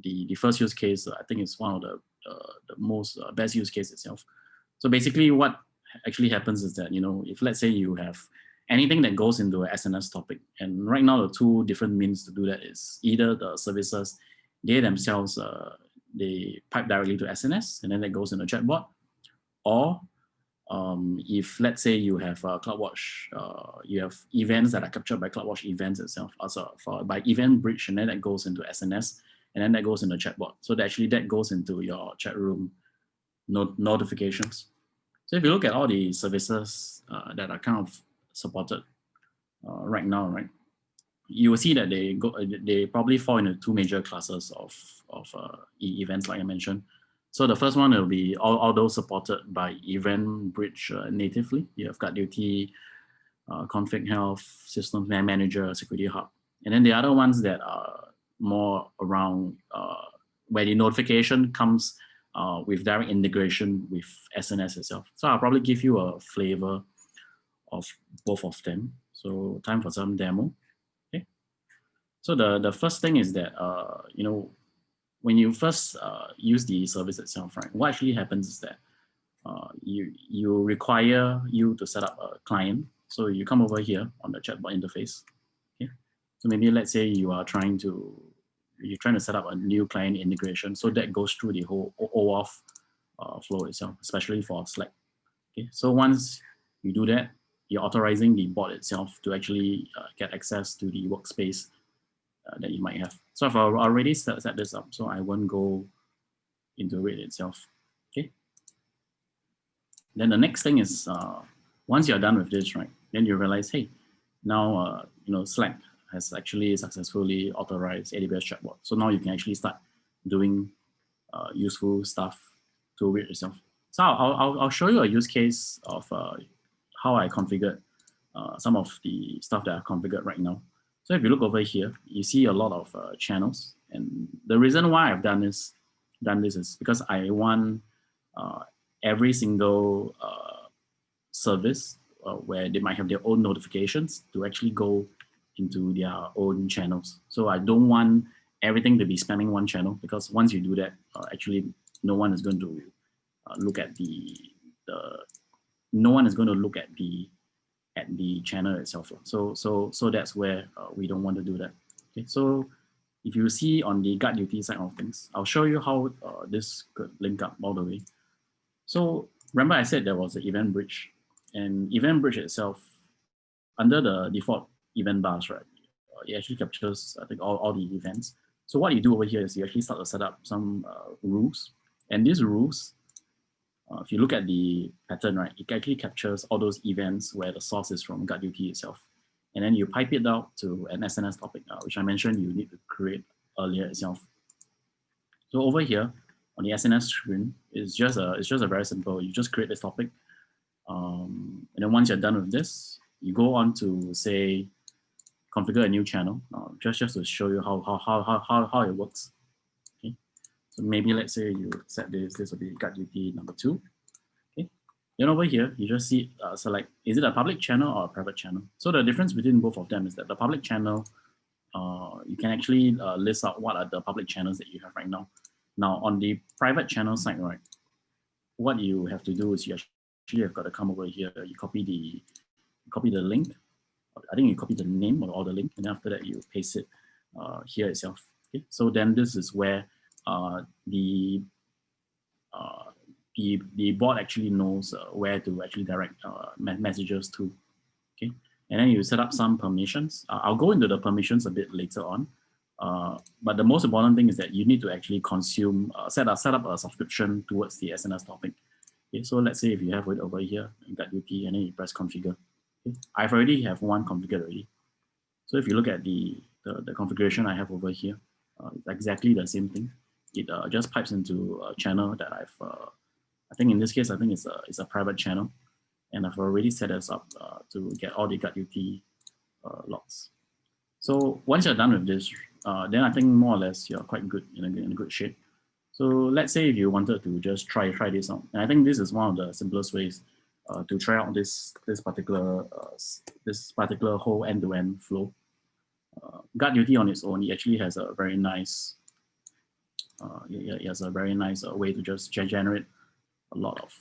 Speaker 1: the first use case, I think, is one of the most best use case itself. So basically what actually happens is that, if let's say you have anything that goes into an SNS topic, and right now the two different means to do that is either the services, they themselves, they pipe directly to SNS, and then that goes in a chatbot, or if let's say you have CloudWatch, you have events that are captured by CloudWatch events itself, also by event bridge, and then that goes into SNS, and then that goes into chatbot. So that goes into your chat room notifications. So if you look at all the services that are kind of supported right now, right, you will see that they probably fall into two major classes of events, like I mentioned. So the first one will be all those supported by Event Bridge natively. You have GuardDuty, Config Health, System Manager, Security Hub, and then the other ones that are more around where the notification comes with direct integration with SNS itself. So I'll probably give you a flavor of both of them. So time for some demo. Okay. So the first thing is that when you first use the service itself, right, what actually happens is that you require you to set up a client. So you come over here on the chatbot interface. Okay. So maybe let's say you're trying to set up a new client integration. So that goes through the whole OAuth flow itself, especially for Slack. Okay. So once you do that, you're authorizing the bot itself to actually get access to the workspace that you might have. So I've already set this up, so I won't go into it itself. Okay. Then the next thing is once you're done with this, right, then you realize, hey, now Slack has actually successfully authorized AWS Chatbot. So now you can actually start doing useful stuff to it yourself. So I'll show you a use case of how I configured some of the stuff that I've configured right now. So if you look over here, you see a lot of channels. And the reason why I've done this is because I want every single service where they might have their own notifications to actually go into their own channels. So I don't want everything to be spamming one channel, because once you do that, actually no one is going to look at no one is going to look at the channel itself. So that's where we don't want to do that. Okay, so if you see on the guard duty side of things, I'll show you how this could link up all the way. So remember I said there was an event bridge, and event bridge itself, under the default event bars, right, it actually captures, I think, all the events. So what you do over here is you actually start to set up some rules, and these rules, if you look at the pattern, right, it actually captures all those events where the source is from guard duty itself. And then you pipe it out to an SNS topic, which I mentioned you need to create earlier itself. So over here on the SNS screen, it's just a very simple, you just create this topic. And then once you're done with this, you go on to say, configure a new channel, just to show you how it works. Okay, so maybe let's say you set this will be guard duty number 2. Okay, then over here you just see select, is it a public channel or a private channel? So the difference between both of them is that the public channel, you can actually list out what are the public channels that you have right now. Now on the private channel side, right, what you have to do is you actually have got to come over here, you copy the link. I think you copy the name or the link, and then after that you paste it here itself. Okay, so then this is where the bot actually knows where to actually direct messages to. Okay, and then you set up some permissions. I'll go into the permissions a bit later on. But the most important thing is that you need to actually consume, set up a subscription towards the SNS topic. Okay, so let's say if you have it over here, guard duty, and then you press configure. Okay, I've already have one configured already. So if you look at the configuration I have over here, it's exactly the same thing. It just pipes into a channel that I think in this case, I think it's a private channel, and I've already set us up to get all the guard duty logs. So once you're done with this, then I think more or less you're quite good in a good shape. So let's say if you wanted to just try this out, and I think this is one of the simplest ways to try out this particular whole end-to-end flow. Guard duty on its own, it actually has a very nice way to just generate a lot of.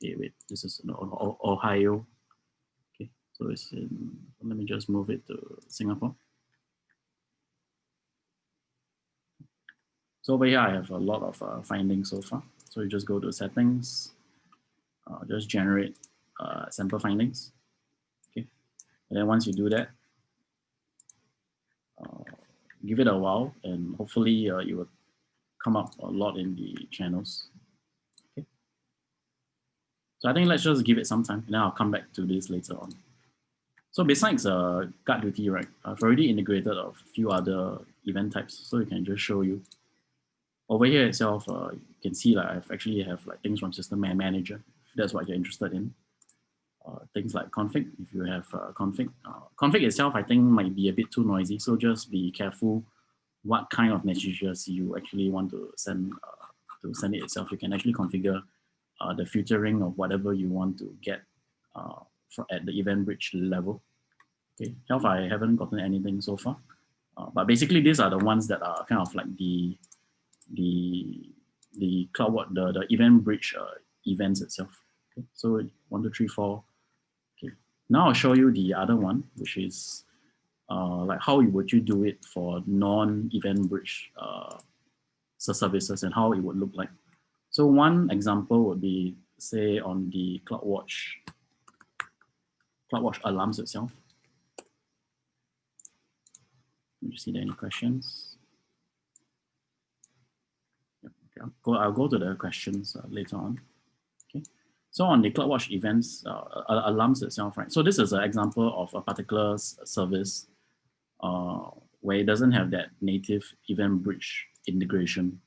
Speaker 1: Wait, this is in Ohio. Okay, so it's in. Let me just move it to Singapore. So over here, I have a lot of findings so far. So you just go to settings, just generate sample findings. Okay, and then once you do that, give it a while, and hopefully you will come up a lot in the channels. Okay, so I think let's just give it some time, and then I'll come back to this later on. So besides guard duty, right, I've already integrated a few other event types, so you can just show you. Over here itself, you can see that I've actually have like things from system manager, if that's what you're interested in. Things like config, if you have config. Config itself, I think might be a bit too noisy, so just be careful what kind of messages you actually want to send it itself. You can actually configure the filtering of whatever you want to get at the event bridge level. Okay, health, I haven't gotten anything so far, but basically these are the ones that are kind of like the CloudWatch, the event bridge events itself. Okay, so 1, 2, 3, 4. Okay, now I'll show you the other one, which is like how would you do it for non-event bridge services and how it would look like. So one example would be, say, on the CloudWatch alarms itself. Let me see there any questions. I'll go to the questions later on. Okay, so on the CloudWatch events alarms itself, right? So this is an example of a particular service where it doesn't have that native event bridge integration.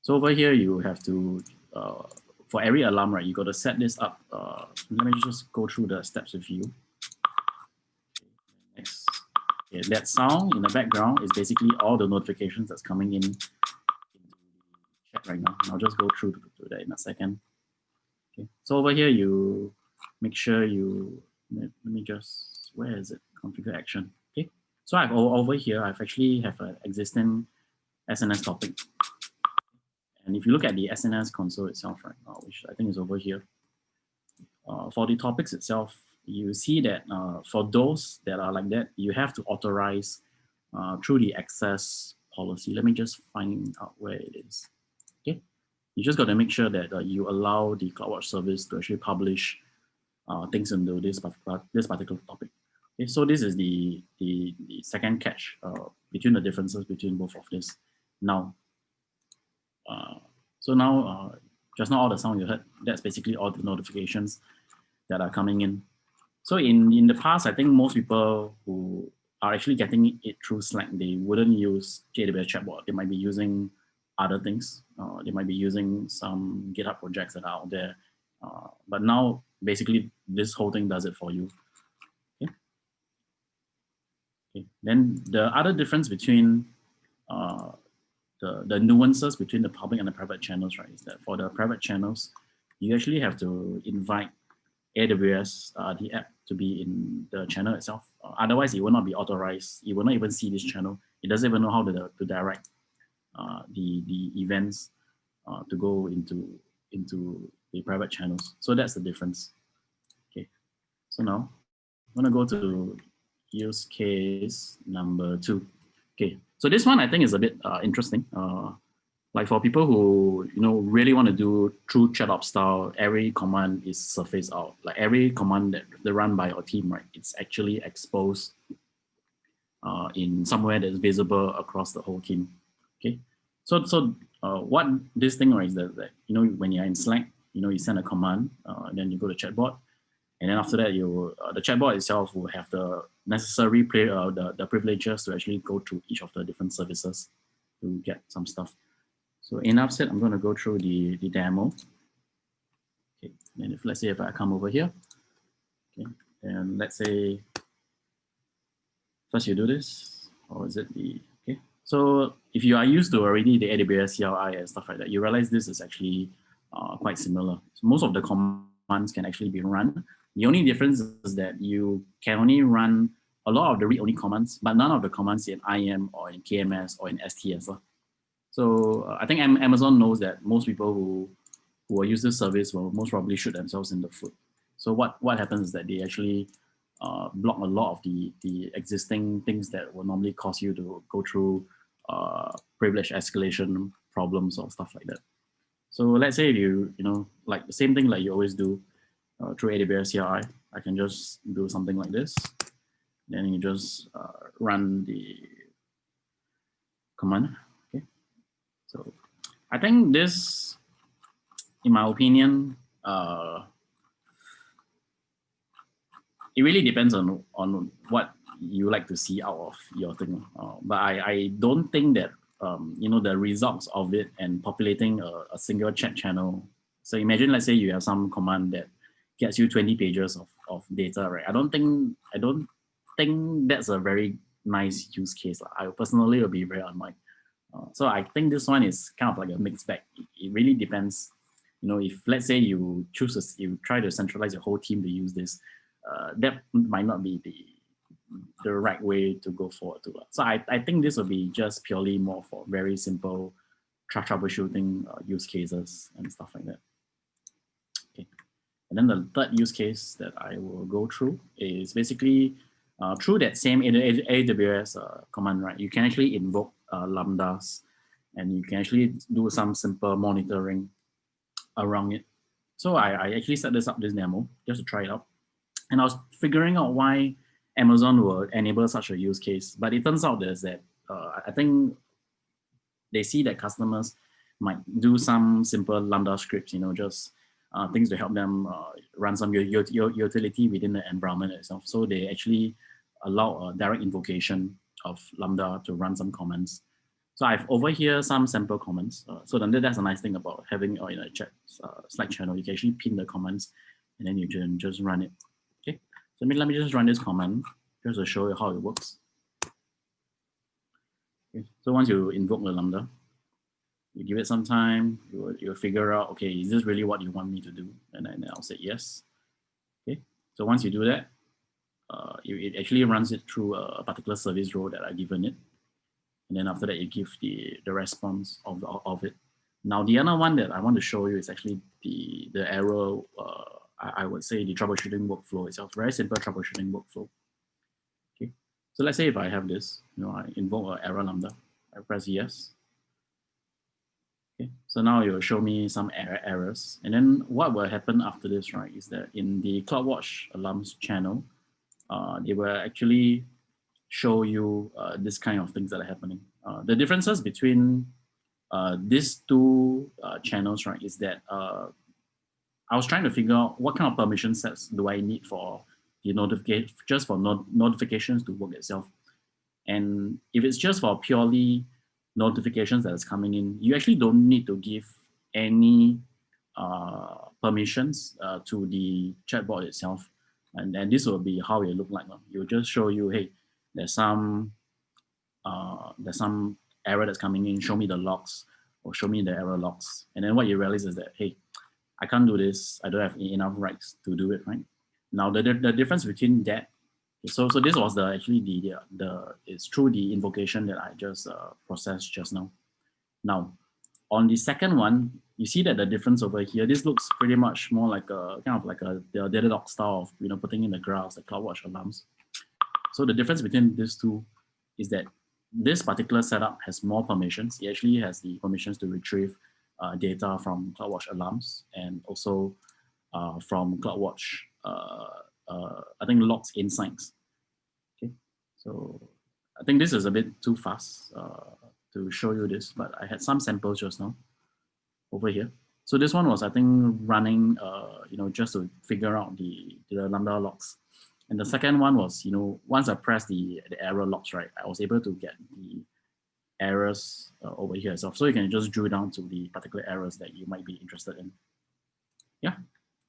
Speaker 1: So over here, you have to, for every alarm, right, you got to set this up. Let me just go through the steps with you. Next. Okay, that sound in the background is basically all the notifications that's coming in the chat right now. And I'll just go through to that in a second. Okay, so over here, you make sure you, let me just, where is it? Configure action. Okay, so I've over here, I've actually have an existing SNS topic. And if you look at the SNS console itself, right, which I think is over here, for the topics itself, you see that for those that are like that, you have to authorize through the access policy. Let me just find out where it is. Okay, you just got to make sure that you allow the CloudWatch service to actually publish things into this particular topic. Okay, so this is the second catch between the differences between both of this. Now, so now, just now all the sound you heard, that's basically all the notifications that are coming in. So in the past, I think most people who are actually getting it through Slack, they wouldn't use AWS Chatbot. They might be using other things. They might be using some GitHub projects that are out there. But now, basically, this whole thing does it for you. Okay. Okay. Then the other difference between the nuances between the public and the private channels, right, is that for the private channels, you actually have to invite AWS, the app, to be in the channel itself. Otherwise, it will not be authorized. It will not even see this channel. It doesn't even know how to direct the events to go into the private channels. So that's the difference. Okay. So now I'm gonna go to use case number 2. Okay. So this one I think is a bit interesting. Like for people who really want to do true ChatOps style, every command is surfaced out. Like every command that they run by your team, right? It's actually exposed in somewhere that's visible across the whole team. Okay. So what this thing, right, is that when you're in Slack, you send a command, then you go to Chatbot, and then after that the Chatbot itself will have the necessary the privileges to actually go through each of the different services to get some stuff. So enough said, I'm going to go through the demo. Okay, and let's say if I come over here, okay, and let's say first you do this, or is it okay? So if you are used to already the AWS CLI and stuff like that, you realize this is actually quite similar. So most of the commands can actually be run. The only difference is that you can only run a lot of the read-only commands, but none of the commands in IAM or in KMS or in STS. So I think Amazon knows that most people who will use this service will most probably shoot themselves in the foot. So what happens is that they actually block a lot of the existing things that will normally cause you to go through privilege escalation problems or stuff like that. So let's say if you like the same thing like you always do through AWS CLI, I can just do something like this. Then you just run the command. So I think this, in my opinion, it really depends on what you like to see out of your thing. But I don't think that the results of it and populating a single chat channel. So imagine, let's say you have some command that gets you 20 pages of data, right? I don't think that's a very nice use case. I personally will be very unlike. So I think this one is kind of like a mixed bag. It really depends. If let's say you try to centralize your whole team to use this, that might not be the right way to go forward to. So I think this will be just purely more for very simple troubleshooting use cases and stuff like that. Okay. And then the third use case that I will go through is basically through that same AWS command, right? You can actually invoke lambdas, and you can actually do some simple monitoring around it. So I actually set this demo just to try it out, and I was figuring out why Amazon will enable such a use case. But it turns out that I think they see that customers might do some simple lambda scripts, just things to help them run some utility within the environment itself. So they actually allow a direct invocation of Lambda to run some comments. So I've over here some sample comments. So then that's a nice thing about having in a chat Slack channel. You can actually pin the comments and then you can just run it. Okay. So let me just run this command just to show you how it works. Okay. So once you invoke the Lambda, you give it some time, you'll figure out, okay, is this really what you want me to do? And then I'll say yes. Okay. So once you do that, it actually runs it through a particular service role that I've given it. And then after that, you give the response of it. Now, the other one that I want to show you is actually the error, I would say the troubleshooting workflow itself, very simple troubleshooting workflow. Okay, so let's say if I have this, I invoke an error Lambda, I press yes. Okay, so now it will show me some errors. And then what will happen after this, right, is that in the CloudWatch alarms channel, they will actually show you this kind of things that are happening. The differences between these two channels, right, is that I was trying to figure out what kind of permission sets do I need for the notification, just for notifications to work itself. And if it's just for purely notifications that is coming in, you actually don't need to give any permissions to the chatbot itself. And this will be how it look like. It will just show you, hey, there's some error that's coming in, show me the logs or show me the error logs. And then what you realize is that, hey, I can't do this. I don't have enough rights to do it, right? Now the difference between that, so this was actually it's through the invocation that I just processed just now. Now, on the second one, you see that the difference over here, this looks pretty much more like a kind of like the Datadog style of putting in the graphs, the CloudWatch alarms. So the difference between these two is that this particular setup has more permissions. It actually has the permissions to retrieve data from CloudWatch alarms and also from CloudWatch, I think logs insights. Okay, so I think this is a bit too fast to show you this, but I had some samples just now over here. So this one was, I think, running, just to figure out the Lambda logs. And the second one was, once I pressed the error logs, right, I was able to get the errors over here itself. So you can just drill down to the particular errors that you might be interested in. Yeah.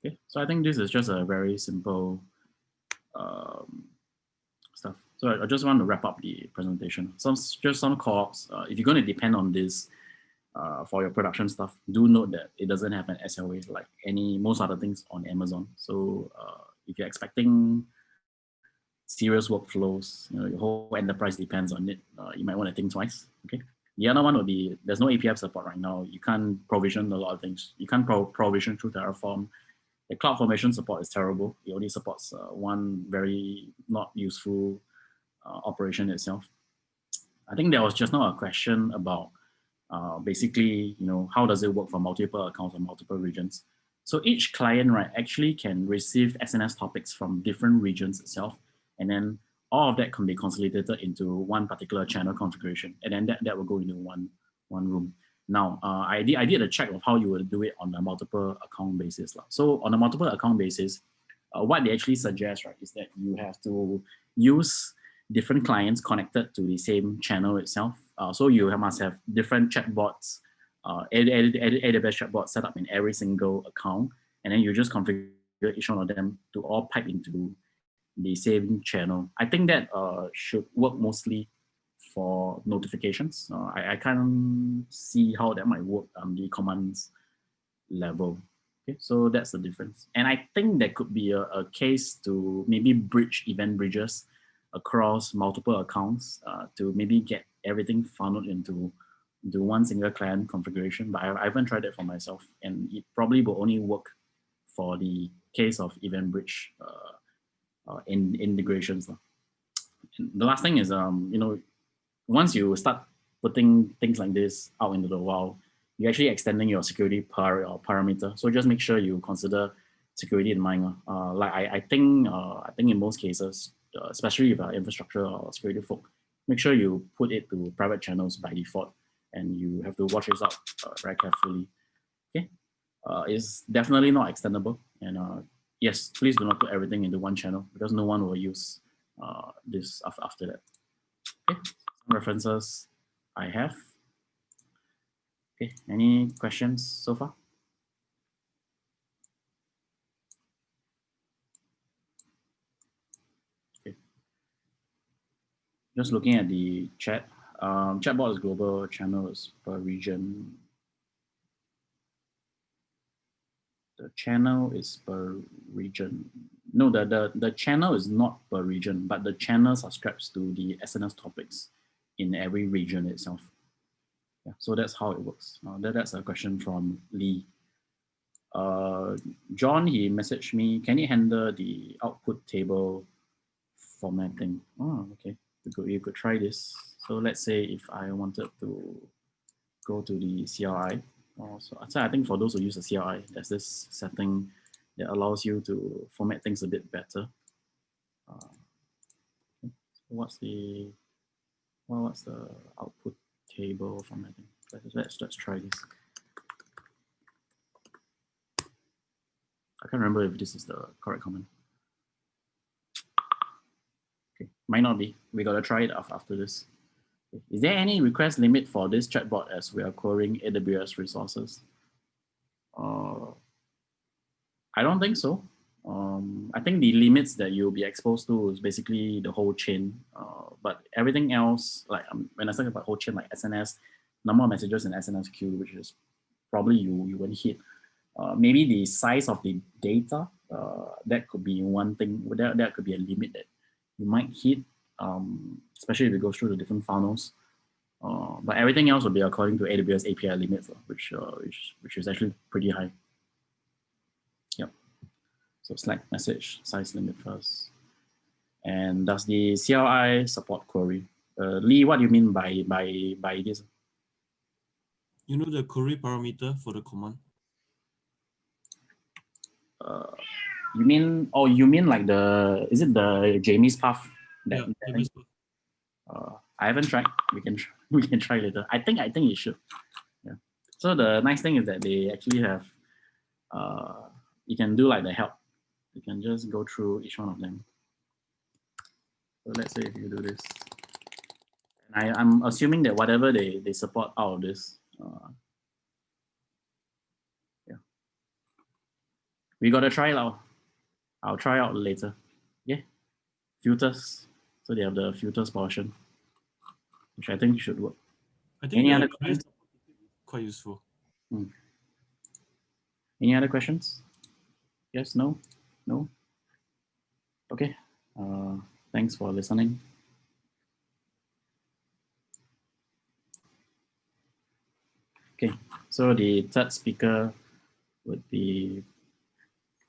Speaker 1: Okay. So I think this is just a very simple stuff. So I just want to wrap up the presentation. Just some calls. If you're going to depend on this for your production stuff, do note that it doesn't have an SLA like most other things on Amazon. So if you're expecting serious workflows, your whole enterprise depends on it, you might want to think twice. Okay. The other one would be, there's no API support right now. You can't provision a lot of things. You can't provision through Terraform. The CloudFormation support is terrible. It only supports one very not useful operation itself. I think there was just now a question about basically, how does it work for multiple accounts or multiple regions? So each client, right, actually can receive SNS topics from different regions itself. And then all of that can be consolidated into one particular channel configuration. And then that will go into one room. Now, I did a check of how you would do it on a multiple account basis. So on a multiple account basis, what they actually suggest, right, is that you have to use different clients connected to the same channel itself. So you must have different chatbots, AWS Chatbot set up in every single account. And then you just configure each one of them to all pipe into the same channel. I think that should work mostly for notifications. I can't see how that might work on the commands level. Okay, so that's the difference. And I think there could be a case to maybe bridge event bridges across multiple accounts to maybe get everything funneled into one single client configuration. But I haven't tried it for myself, and it probably will only work for the case of event bridge integrations. And the last thing is, once you start putting things like this out into the wild, you're actually extending your security parameter. So just make sure you consider security in mind. Like I think in most cases, especially if infrastructure or security folk, make sure you put it to private channels by default, and you have to watch this out very carefully. Okay, it's definitely not extendable, and yes, please do not put everything into one channel because no one will use this after that. Okay, some references I have. Okay, any questions so far? Okay, just looking at the chat. Chatbot is global, channel is per region. The channel is per region. No, the channel is not per region, but the channel subscribes to the SNS topics in every region itself. Yeah, so that's how it works. That's a question from Lee. John, he messaged me, can you handle the output table formatting? Oh, okay, you could try this. So let's say if I wanted to go to the CLI, so I think for those who use the CLI, there's this setting that allows you to format things a bit better. What's the output table formatting? Let's try this. I can't remember if this is the correct command. Okay, might not be. We gotta try it after this. Is there any request limit for this chatbot as we are querying AWS resources? I don't think so. I think the limits that you'll be exposed to is basically the whole chain. But everything else, like when I talk about whole chain, like SNS, number of messages in SNS queue, which is probably you won't hit. Maybe the size of the data, that could be one thing. That could be a limit that you might hit, especially if you go through the different funnels. But everything else will be according to AWS API limits, which is actually pretty high. Yep. So select message size limit first. And does the CLI support query? Lee, what do you mean by this?
Speaker 5: You know the query parameter for the command?
Speaker 1: You mean like is it the Jamie's path?
Speaker 5: Yeah, Jamie's path.
Speaker 1: I haven't tried. We can try later. I think it should. Yeah. So the nice thing is that they actually have you can do like the help. You can just go through each one of them. So let's say if you do this, and I'm assuming that whatever they support out of this, yeah, we gotta try it out. I'll try out later. Yeah, filters. So they have the filters portion, which I think should work.
Speaker 5: I think
Speaker 1: Any other questions?
Speaker 5: Quite useful.
Speaker 1: Any other questions? Yes, no? Okay. Thanks for listening. Okay, so the third speaker would be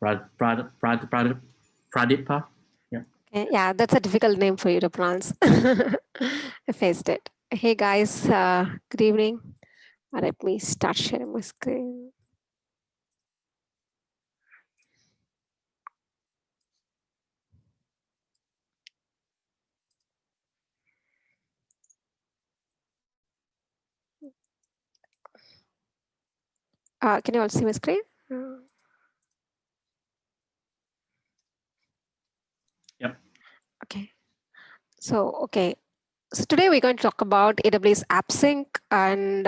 Speaker 1: Pradheepa. Yeah.
Speaker 6: Okay, yeah, that's a difficult name for you to pronounce. I faced it. Hey guys, good evening. Let me start sharing my screen. Can you all see my screen?
Speaker 1: Yep.
Speaker 6: Okay. So today we're going to talk about AWS AppSync and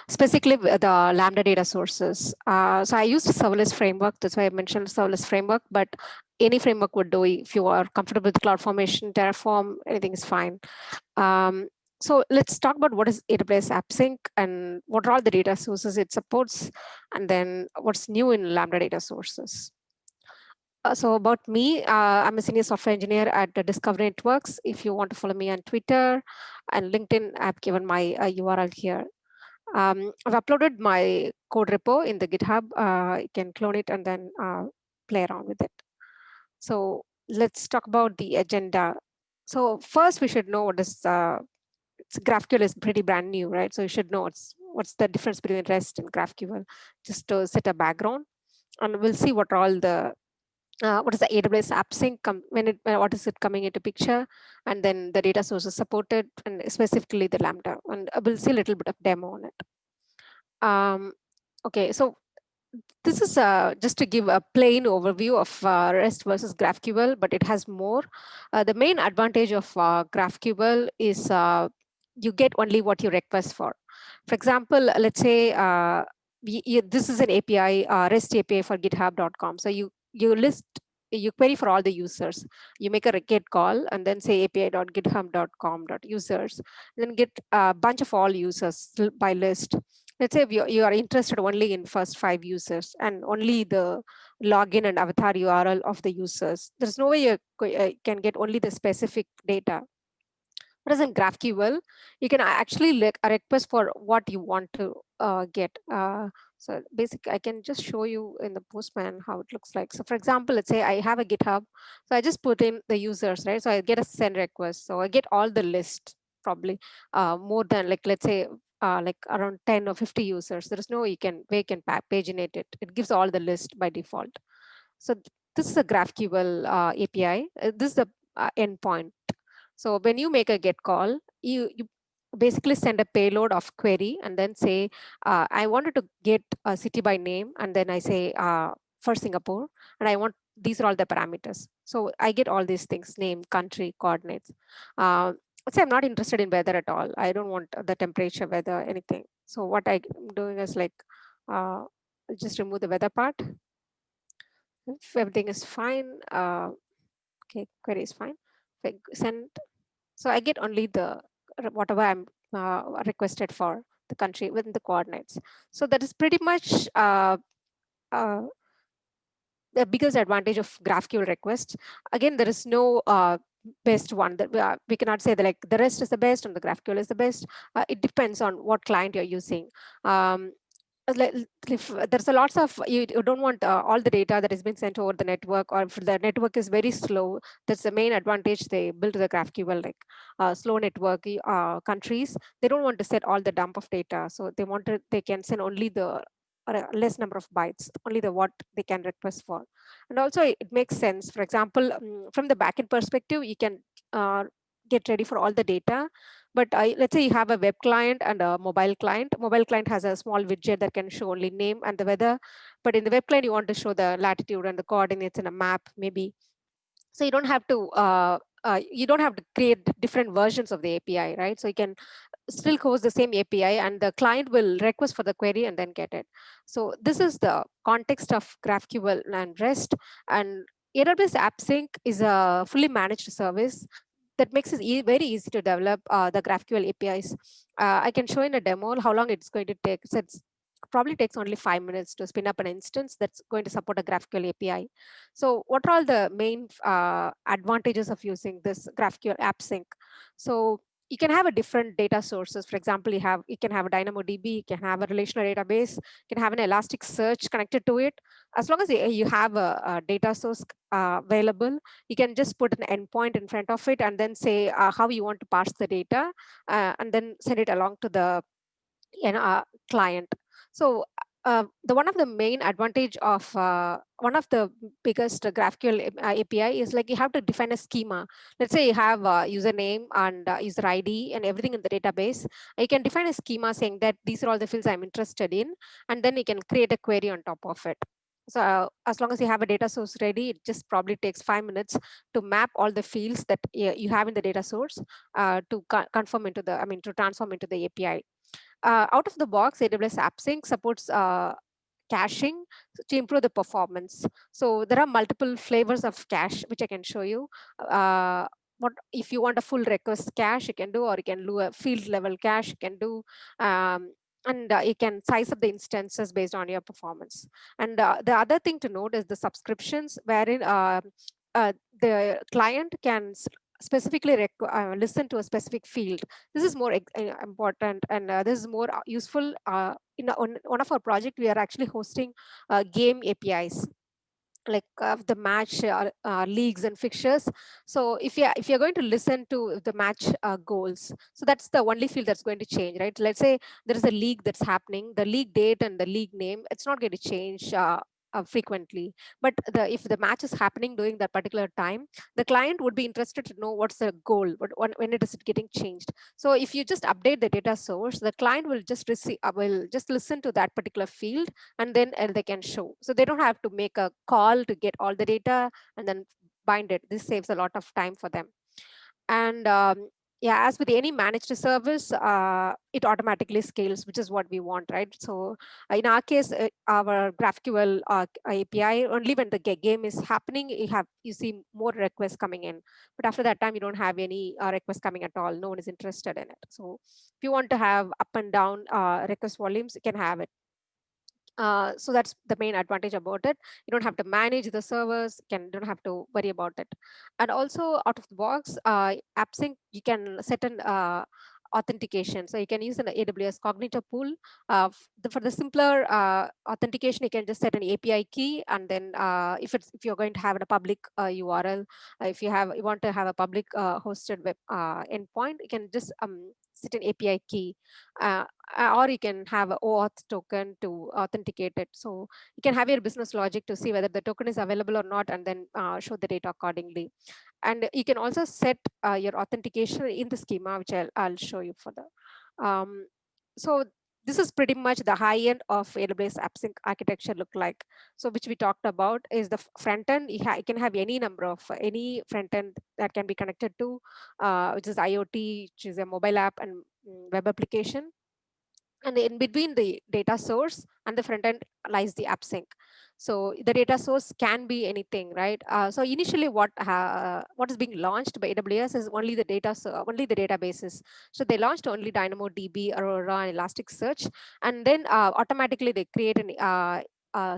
Speaker 6: specifically the Lambda Data Sources. So I used Serverless Framework. That's why I mentioned Serverless Framework, but any framework would do if you are comfortable with CloudFormation, Terraform, anything is fine. So let's talk about what is AWS AppSync and what are all the data sources it supports, and then what's new in Lambda Data Sources. So about me, I'm a senior software engineer at Discovery Networks. If you want to follow me on Twitter and LinkedIn, I've given my URL here. I've uploaded my code repo in the GitHub. You can clone it and then play around with it. So let's talk about the agenda. So first, we should know what is GraphQL is pretty brand new, right? So you should know what's the difference between REST and GraphQL, just to set a background. And we'll see what are all the what is the AWS AppSync, what is it coming into picture, and then the data sources supported, and specifically the Lambda. And we'll see a little bit of demo on it. Okay, so this is just to give a plain overview of REST versus GraphQL, but it has more. The main advantage of GraphQL is you get only what you request for. For example, let's say this is an API, REST API for github.com. So you query for all the users. You make a get call and then say api.github.com.users, then get a bunch of all users by list. Let's say you are interested only in first 5 users and only the login and avatar URL of the users. There's no way you can get only the specific data. Whereas in GraphQL, you can actually request for what you want to get. So basically, I can just show you in the Postman how it looks like. So for example, let's say I have a GitHub. So I just put in the users, right? So I get a send request. So I get all the list, probably more than like, let's say, like around 10 or 50 users. There is no way you can paginate it. It gives all the list by default. So this is a GraphQL API. This is the endpoint. So when you make a get call, you basically send a payload of query and then say, I wanted to get a city by name. And then I say for Singapore, and I want, these are all the parameters. So I get all these things, name, country, coordinates. Let's say I'm not interested in weather at all. I don't want the temperature, weather, anything. So what I'm doing is like, I'll just remove the weather part. If everything is fine, okay, query is fine. If I send, so I get only the whatever I'm requested for the country within the coordinates. So that is pretty much uh, the biggest advantage of GraphQL requests. Again, there is no best one that we cannot say that like the rest is the best and the GraphQL is the best. It depends on what client you're using. If there's a lots of you don't want all the data that has been sent over the network, or if the network is very slow, that's the main advantage they built the GraphQL, like slow network countries, they don't want to set all the dump of data, so they can send only the less number of bytes, only the what they can request for. And also it makes sense, for example, from the backend perspective, you can get ready for all the data. But let's say you have a web client and a mobile client. Mobile client has a small widget that can show only name and the weather. But in the web client, you want to show the latitude and the coordinates in a map, maybe. So you don't have to create different versions of the API, right? So you can still host the same API and the client will request for the query and then get it. So this is the context of GraphQL and REST. And AWS AppSync is a fully managed service that makes it very easy to develop the GraphQL APIs. I can show in a demo how long it's going to take. So it's probably takes only 5 minutes to spin up an instance that's going to support a GraphQL API. So what are all the main advantages of using this GraphQL AppSync? So you can have a different data sources. For example, you can have a DynamoDB, you can have a relational database, you can have an Elasticsearch connected to it. As long as you have a data source available, you can just put an endpoint in front of it and then say how you want to parse the data and then send it along to the client. So the one of the main advantage of one of the biggest GraphQL API is like you have to define a schema. Let's say you have username and user ID and everything in the database. You can define a schema saying that these are all the fields I'm interested in, and then you can create a query on top of it. So as long as you have a data source ready, it just probably takes 5 minutes to map all the fields that you have in the data source to confirm into to transform into the API. Out of the box, AWS AppSync supports caching to improve the performance. So there are multiple flavors of cache, which I can show you. What if you want a full request cache, you can do, or you can do a field level cache, you can do. And you can size up the instances based on your performance. And the other thing to note is the subscriptions, wherein the client can specifically listen to a specific field. This is more important, and this is more useful. On one of our project, we are actually hosting game APIs, like the match leagues and fixtures. So if you're going to listen to the match goals, so that's the only field that's going to change, right? Let's say there is a league that's happening, the league date and the league name, it's not going to change frequently. But if the match is happening during that particular time, the client would be interested to know what's the goal, when it is getting changed. So if you just update the data source, the client will just receive, will just listen to that particular field, and then they can show. So they don't have to make a call to get all the data and then bind it. This saves a lot of time for them. And yeah, as with any managed service, it automatically scales, which is what we want, right? So in our case, our GraphQL API, only when the game is happening, you see more requests coming in. But after that time, you don't have any requests coming at all. No one is interested in it. So if you want to have up and down request volumes, you can have it. So that's the main advantage about it. You don't have to manage the servers, don't have to worry about it. And also out of the box, AppSync, you can set an authentication. So you can use an AWS Cognitor pool. For the simpler authentication, you can just set an API key, and then if you're going to have a public URL, if you want to have a public hosted web endpoint, you can just set an API key. Or you can have an OAuth token to authenticate it. So you can have your business logic to see whether the token is available or not, and then show the data accordingly. And you can also set your authentication in the schema, which I'll show you further. So this is pretty much the high end of AWS AppSync architecture look like. So which we talked about is the front end. You can have any number of any front end that can be connected to, which is IoT, which is a mobile app and web application. And in between the data source and the front end lies the AppSync. So the data source can be anything, right? So initially, what is being launched by AWS is only the only the databases. So they launched only DynamoDB, Aurora, and Elasticsearch, and then automatically they create an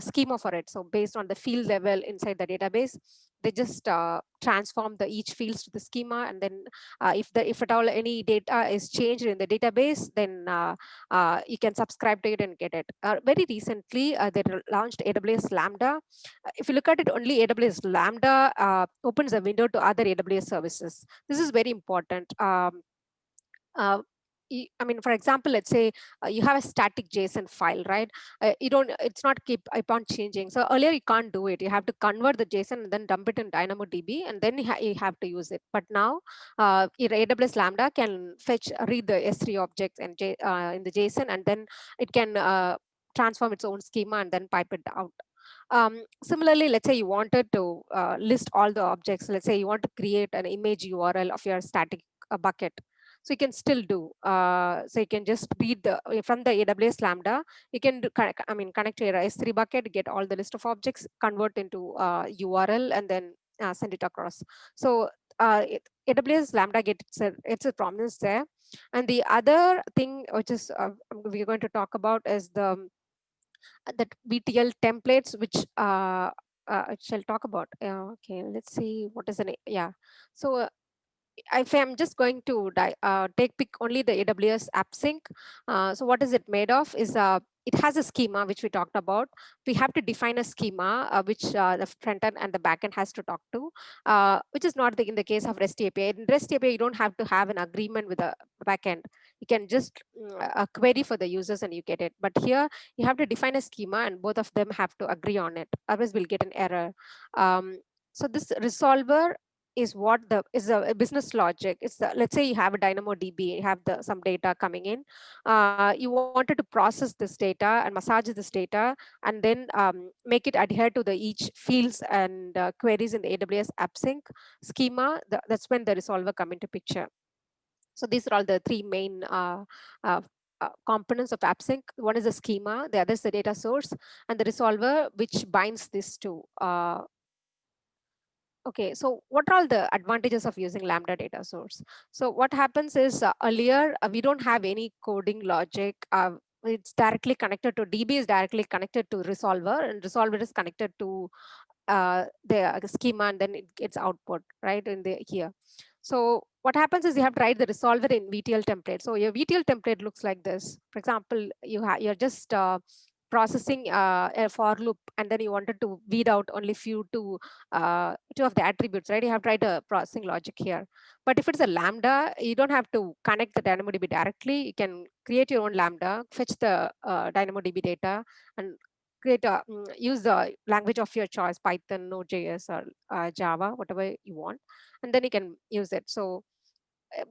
Speaker 6: schema for it. So based on the field level inside the database, they just transform each fields to the schema, and then if at all any data is changed in the database, then you can subscribe to it and get it. Very recently, they launched AWS Lambda. If you look at it, only AWS Lambda opens a window to other AWS services. This is very important. Uh, I mean, for example, let's say you have a static JSON file, right? It's not keep on changing. So earlier you can't do it. You have to convert the JSON and then dump it in DynamoDB, and then you have to use it. But now your AWS Lambda can read the S3 objects and in the JSON, and then it can transform its own schema and then pipe it out. Similarly, let's say you wanted to list all the objects. Let's say you want to create an image URL of your static bucket. So you can still do. So you can just read from the AWS Lambda. You can connect to your S3 bucket, get all the list of objects, convert into URL, and then send it across. So AWS Lambda it's a promise there. And the other thing which is we're going to talk about is that VTL templates, which I shall talk about. Okay, let's see what is So if I'm just going to pick only the AWS AppSync, so what is it made of is it has a schema which we talked about. We have to define a schema which the front end and the back end has to talk to, which is not in the case of REST API. In REST API, you don't have to have an agreement with the back end. You can just query for the users and you get it. But here you have to define a schema and both of them have to agree on it. Otherwise, we'll get an error. So this resolver is what is a business logic. Let's say you have a DynamoDB, you have some data coming in. You wanted to process this data and massage this data, and then make it adhere to each fields and queries in the AWS AppSync schema. That's when the resolver come into picture. So these are all the three main components of AppSync. One is the schema, the other is the data source, and the resolver, which binds these two. Okay, so what are all the advantages of using Lambda data source? So what happens is earlier, we don't have any coding logic. It's directly connected to DB is directly connected to resolver, and resolver is connected to the schema, and then it gets output right in here. So what happens is you have to write the resolver in VTL template. So your VTL template looks like this. For example, you're just processing a for loop, and then you wanted to weed out only two of the attributes, right? You have to write a processing logic here. But if it's a Lambda, you don't have to connect the DynamoDB directly. You can create your own Lambda, fetch the DynamoDB data, and use the language of your choice, Python, Node.js, or Java, whatever you want, and then you can use it. So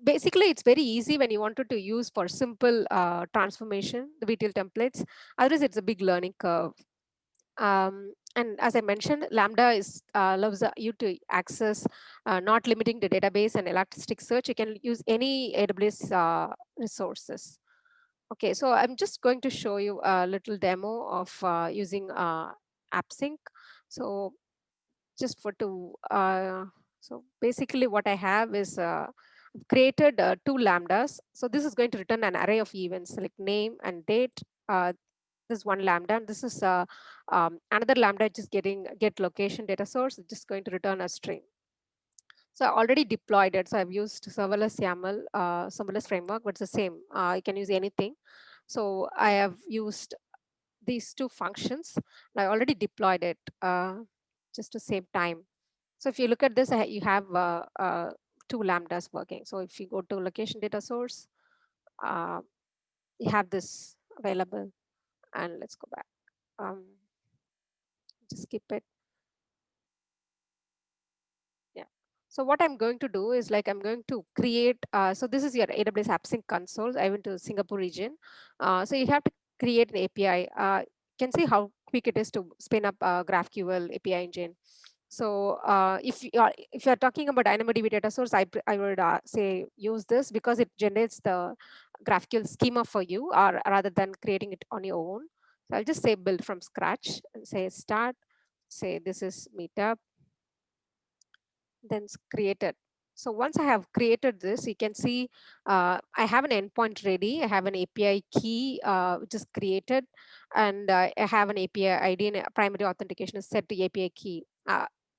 Speaker 6: basically, it's very easy when you wanted to use for simple transformation, the VTL templates. Otherwise, it's a big learning curve. And as I mentioned, Lambda is allows you to access, not limiting the database and Elasticsearch. You can use any AWS resources. Okay, so I'm just going to show you a little demo of using AppSync. So just for to, so basically what I have is created two lambdas. So this is going to return an array of events like name and date. This is one lambda, and this is another lambda just get location data source, just going to return a string. So I already deployed it. So I've used serverless YAML, serverless framework, but it's the same. You can use anything. So I have used these two functions. And I already deployed it just to save time. So if you look at this, you have two lambdas working. So if you go to location data source, uh, you have this available. And let's go back. Just skip it. Yeah. So what I'm going to do is like I'm going to create. So this is your AWS AppSync console. I went to Singapore region. So you have to create an API. You can see how quick it is to spin up a GraphQL API engine. So if you're talking about DynamoDB data source, I would say use this because it generates the GraphQL schema for you, or rather than creating it on your own. So I'll just say build from scratch and say start. Say this is Meetup, then created. So once I have created this, you can see I have an endpoint ready. I have an API key which is created, and I have an API ID and a primary authentication is set to API key.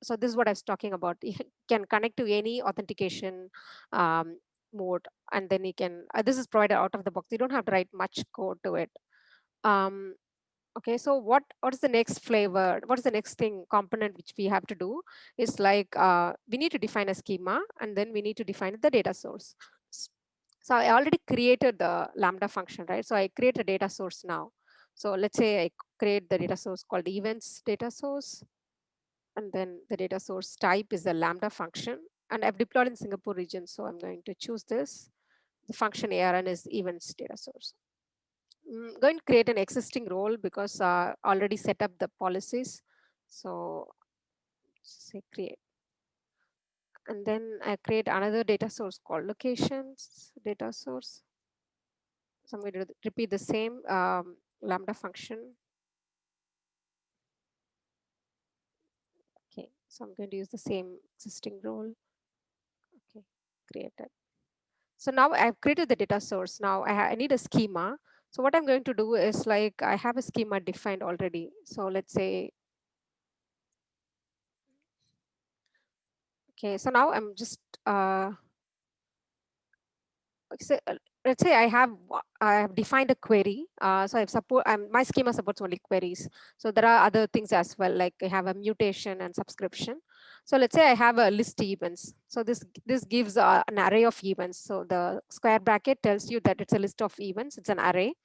Speaker 6: So this is what I was talking about. You can connect to any authentication mode, and then you can. This is provided out of the box. You don't have to write much code to it. Um, Okay, so what is the next flavor? What is the next thing component which we have to do is like we need to define a schema, and then we need to define the data source. So I already created the Lambda function, right? So I create a data source now. So let's say I create the data source called events data source, and then the data source type is the Lambda function, and I've deployed in Singapore region. So I'm going to choose this. The function ARN is events data source. Going to create an existing role because already set up the policies. So say create. And then I create another data source called locations data source. So I'm going to repeat the same Lambda function. Okay, so I'm going to use the same existing role. Okay, created. So now I've created the data source. Now I need a schema. So what I'm going to do is like I have a schema defined already. So let's say, okay, so now I'm just so, let's say I have defined a query. So my schema supports only queries. So there are other things as well, like I have a mutation and subscription. So let's say I have a list events. So this gives an array of events. So the square bracket tells you that it's a list of events. It's an array.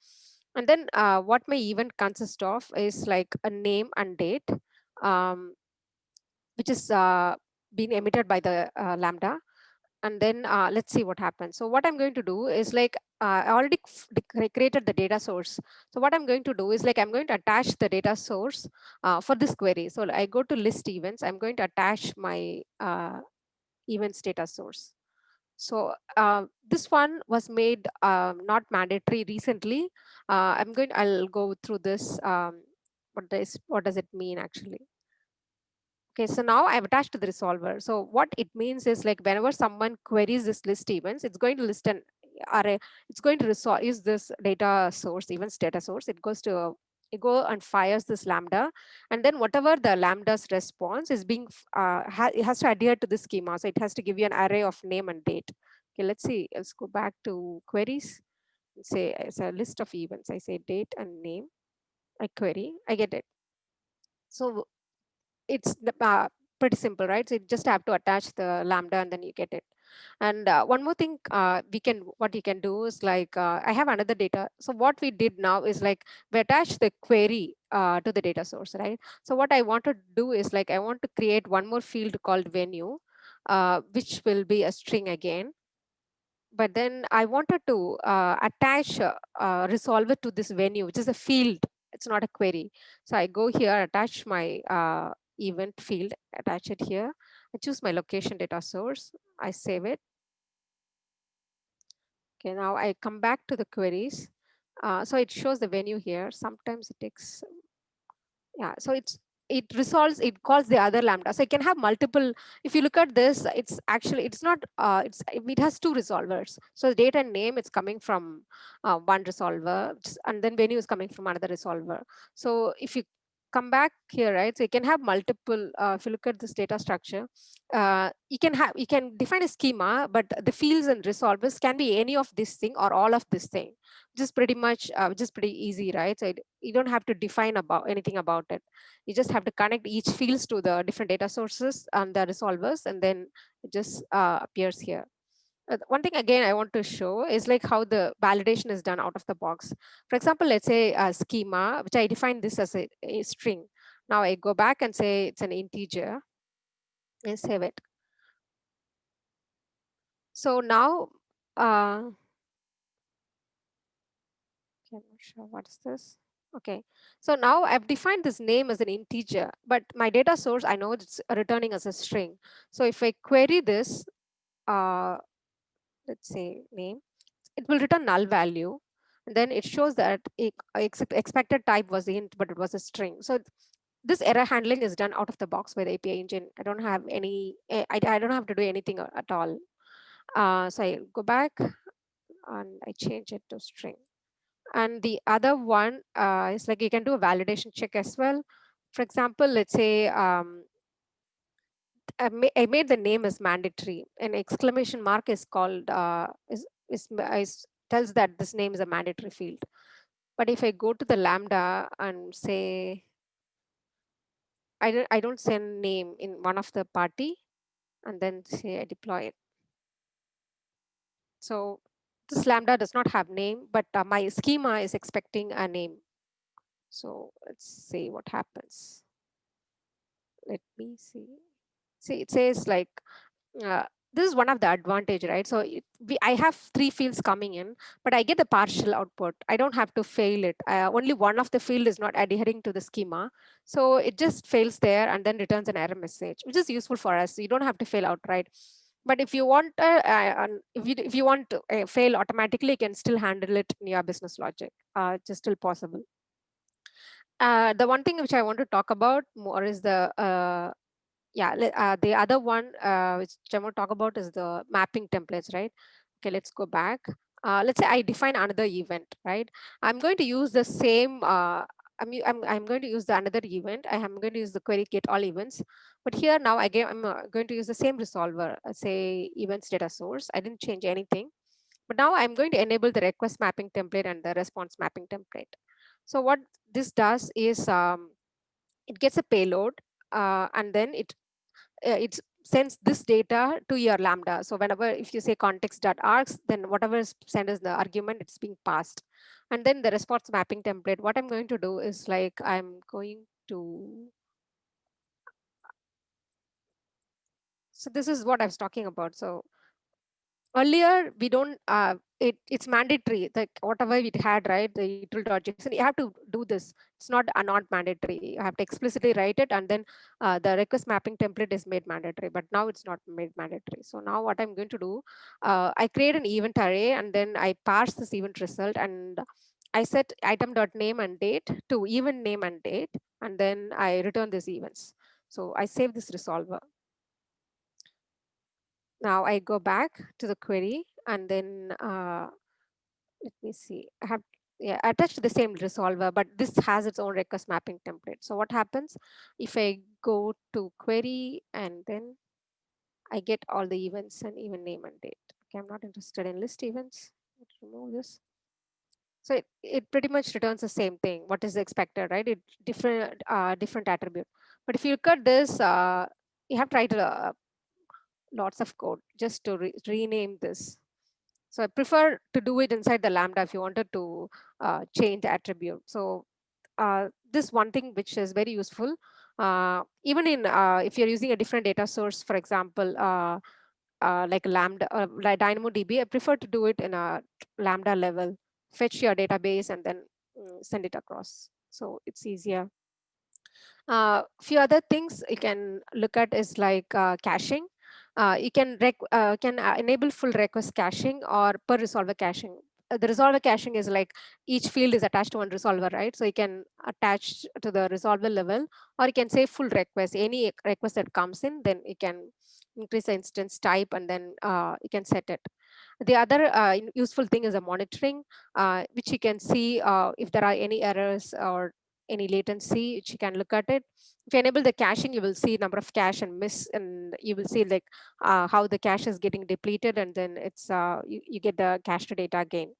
Speaker 6: And then what my event consists of is like a name and date, which is being emitted by the Lambda. And then let's see what happens. So what I'm going to do is like I already created the data source. So what I'm going to do is like I'm going to attach the data source for this query. So I go to list events. I'm going to attach my events data source. So this one was made not mandatory recently. I'll go through this. What does it mean actually? Okay, so now I've attached to the resolver. So what it means is like whenever someone queries this list events, it's going to list an array. It's going to resolve is this data source, events data source. It go and fires this Lambda, and then whatever the Lambda's response is being, it has to adhere to this schema. So it has to give you an array of name and date. Okay, let's see. Let's go back to queries. Say it's a list of events. I say date and name. I query. I get it. So it's pretty simple, right? So you just have to attach the Lambda and then you get it. And one more thing, what you can do is like, I have another data. So what we did now is like, we attach the query to the data source, right? So what I want to do is like, I want to create one more field called venue, which will be a string again. But then I wanted to attach resolver to this venue, which is a field. It's not a query. So I go here, attach my event field, attach it here. I choose my location data source. I save it. Okay, now I come back to the queries. So it shows the venue here. Sometimes it takes, yeah, so it resolves, it calls the other Lambda. So it can have multiple. If you look at this, it's actually, it's not, it has two resolvers. So the date and name, it's coming from one resolver, and then venue is coming from another resolver. So if you come back here, right, so you can have multiple, if you look at this data structure, you can define a schema, but the fields and resolvers can be any of this thing or all of this thing. Just pretty much, just pretty easy, right? So you don't have to define about anything about it. You just have to connect each fields to the different data sources and the resolvers, and then it just appears here. One thing again I want to show is like how the validation is done out of the box. For example, let's say a schema, which I define this as a string. Now I go back and say it's an integer and save it. So now, okay, I'm not sure what's this. Okay, so now I've defined this name as an integer, but my data source, I know it's returning as a string. So if I query this, let's say name, it will return null value. And then it shows that expected type was int, but it was a string. So this error handling is done out of the box by the API engine. I don't have any, I don't have to do anything at all. So I go back and I change it to string. And the other one is like, you can do a validation check as well. For example, let's say I made the name as mandatory. An exclamation mark is called, tells that this name is a mandatory field. But if I go to the Lambda and say, I don't send name in one of the party, and then say I deploy it. So this Lambda does not have name, but my schema is expecting a name. So let's see what happens. Let me see. See, it says like, this is one of the advantage, right? So I have 3 fields coming in, but I get the partial output. I don't have to fail it. Only one of the field is not adhering to the schema. So it just fails there and then returns an error message, which is useful for us. You don't have to fail outright. But if you want, if you want to fail automatically, you can still handle it in your business logic. It's still possible. The one thing which I want to talk about more is the the other one which I want to talk about is the mapping templates, right? Okay, let's go back. Let's say I define another event, right? I'm going to use the same, I'm going to use the another event. I am going to use the query get all events. But here now again, I'm going to use the same resolver, say events data source. I didn't change anything. But now I'm going to enable the request mapping template and the response mapping template. So what this does is it gets a payload and then it sends this data to your Lambda. So whenever, if you say context.args, then whatever is sent as the argument, it's being passed. And then the response mapping template, what I'm going to do is like, I'm going to, so this is what I was talking about. So earlier we don't, it's mandatory, like whatever we had, right, the util.json, you have to do this. It's not mandatory. You have to explicitly write it, and then the request mapping template is made mandatory, but now it's not made mandatory. So now what I'm going to do, I create an event array, and then I parse this event result, and I set item.name and date to event name and date, and then I return these events. So I save this resolver. Now I go back to the query, and then let me see. I have attached the same resolver, but this has its own request mapping template. So what happens if I go to query and then I get all the events and event name and date? Okay, I'm not interested in list events. Let's remove this. So it pretty much returns the same thing. What is expected, right? It different attribute. But if you look at this, you have to write a lots of code just to rename this. So I prefer to do it inside the Lambda if you wanted to change the attribute. So this one thing which is very useful, even in if you're using a different data source, for example, like Lambda, like DynamoDB, I prefer to do it in a Lambda level, fetch your database and then send it across. So it's easier. Few other things you can look at is like caching. You can enable full request caching or per resolver caching. The resolver caching is like each field is attached to one resolver, right? So you can attach to the resolver level, or you can say full request. Any request that comes in, then you can increase the instance type and then you can set it. The other useful thing is a monitoring, which you can see if there are any errors or any latency, which you can look at it. If you enable the caching, you will see number of cache and miss, and you will see like how the cache is getting depleted, and then it's you get the cache to data again.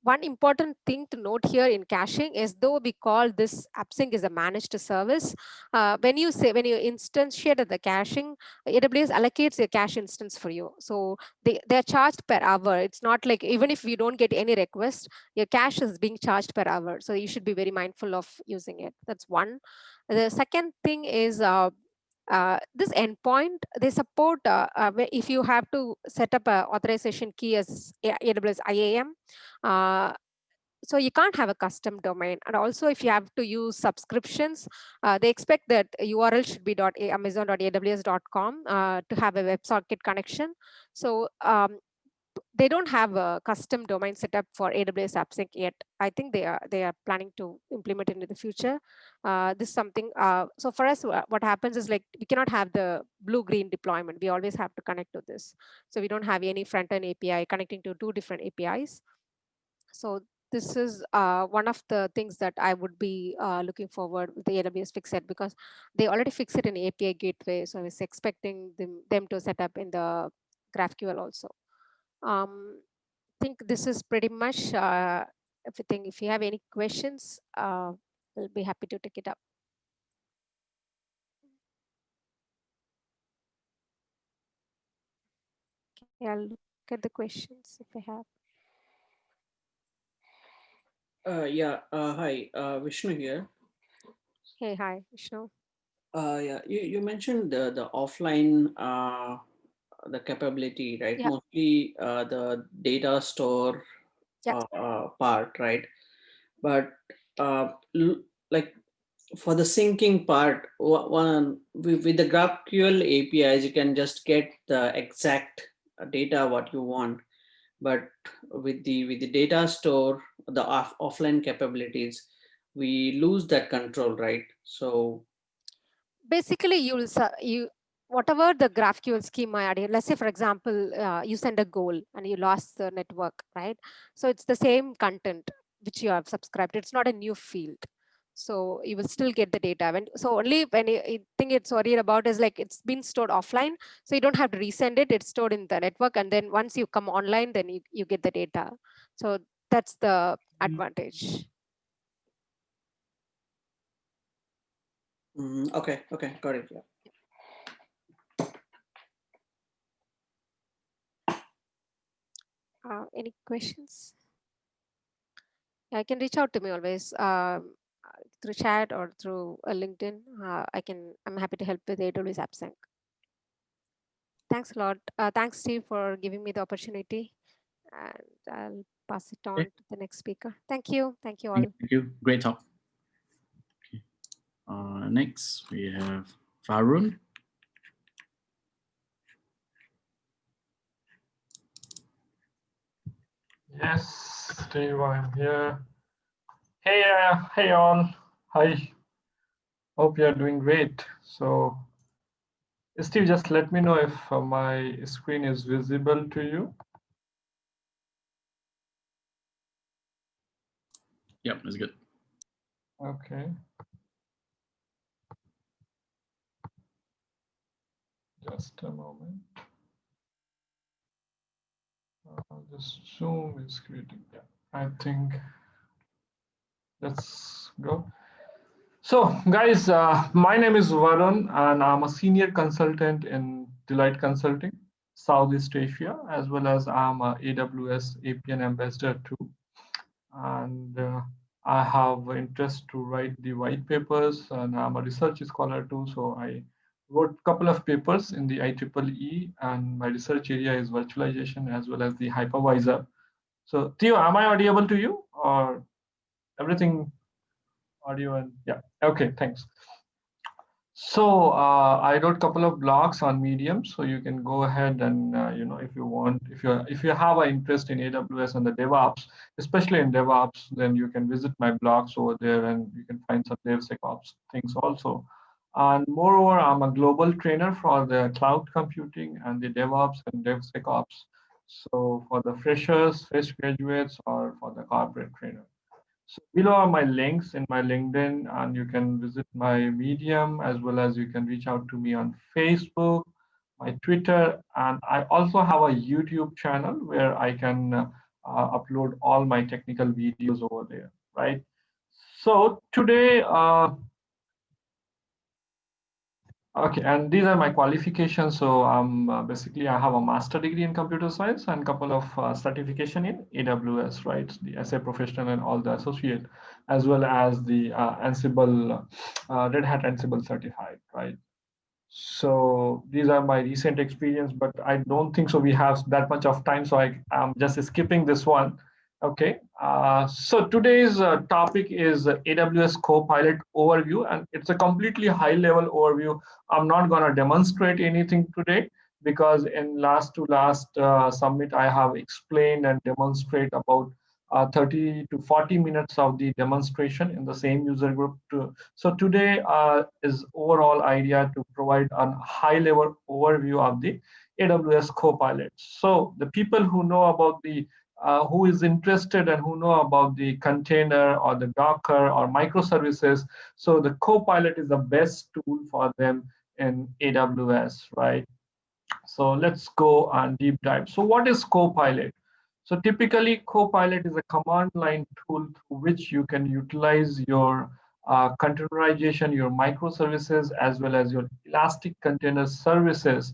Speaker 6: One important thing to note here in caching is, though we call this AppSync is a managed service, when you instantiate the caching, AWS allocates a cache instance for you. So they're charged per hour. It's not like even if you don't get any request, your cache is being charged per hour. So you should be very mindful of using it. That's one. The second thing is this endpoint, they support if you have to set up a authorization key as AWS IAM. So you can't have a custom domain. And also if you have to use subscriptions, they expect that URL should be amazon.aws.com to have a WebSocket connection. So they don't have a custom domain setup for AWS AppSync yet. I think they are planning to implement it in the future. This is something. So for us, what happens is like we cannot have the blue-green deployment. We always have to connect to this. So we don't have any front-end API connecting to two different APIs. So this is one of the things that I would be looking forward with the AWS fix it, because they already fix it in API gateway. So I was expecting them to set up in the GraphQL also. I think this is pretty much everything. If you have any questions, I'll be happy to take it up. Okay, I'll look at the questions if I have.
Speaker 7: Hi, Vishnu here.
Speaker 6: Hey, hi, Vishnu.
Speaker 7: You mentioned the offline the capability, right?
Speaker 6: Yeah.
Speaker 7: Mostly the data store part, right? But like for the syncing part, one with the GraphQL APIs, you can just get the exact data what you want. But with the data store, the offline capabilities, we lose that control, right? So
Speaker 6: basically you whatever the GraphQL schema added, let's say for example you send a goal and you lost the network, right? So it's the same content which you have subscribed. It's not a new field, so you will still get the data. So only when you think it's worried about is like it's been stored offline, so you don't have to resend it. It's stored in the network, and then once you come online, then you get the data. So that's the advantage.
Speaker 7: okay, got it. Yeah.
Speaker 6: Any questions? I can reach out to me always through chat or through LinkedIn. I'm happy to help with AWS AppSync. Thanks a lot. Thanks, Steve, for giving me the opportunity. And I'll pass it on to the next speaker. Thank you. Thank you all.
Speaker 1: Thank you. Great talk. Okay. Next, we have Varun.
Speaker 4: Yes, Steve, I'm here. Hey all. Hi. Hope you're doing great. So, Steve, just let me know if my screen is visible to you.
Speaker 1: Yep, that's good.
Speaker 4: Okay. Just a moment. This Zoom is creating. Yeah, I think let's go. So guys, my name is Varun and I'm a senior consultant in Delight Consulting, Southeast Asia, as well as I'm a AWS APN ambassador too. And I have interest to write the white papers, and I'm a research scholar too. So I wrote a couple of papers in the IEEE, and my research area is virtualization as well as the hypervisor. So Theo, am I audible to you or everything audio? And yeah, okay, thanks. So I wrote a couple of blogs on Medium, so you can go ahead and if you want, if you have an interest in AWS and the DevOps, especially in DevOps, then you can visit my blogs over there, and you can find some DevSecOps things also. And moreover, I'm a global trainer for the cloud computing and the DevOps and DevSecOps. So for the freshers, fresh graduates, or for the corporate trainer. So below are my links in my LinkedIn, and you can visit my Medium, as well as you can reach out to me on Facebook, my Twitter, and I also have a YouTube channel where I can upload all my technical videos over there, right? So today, okay, and these are my qualifications. So basically I have a master degree in computer science and a couple of certification in AWS, right? The SA professional and all the associate, as well as the Ansible, Red Hat Ansible certified, right? So these are my recent experience, but I don't think so we have that much of time, so I'm just skipping this one. Okay, so today's topic is AWS Copilot overview, and it's a completely high level overview. I'm not going to demonstrate anything today because in last summit, I have explained and demonstrate about 30 to 40 minutes of the demonstration in the same user group. So today is overall idea to provide a high level overview of the AWS Copilot. So the people who know about the who is interested and who know about the container or the Docker or microservices. So the Copilot is the best tool for them in AWS, right? So let's go and deep dive. So what is Copilot? So typically Copilot is a command line tool through which you can utilize your containerization, your microservices, as well as your Elastic Container Services,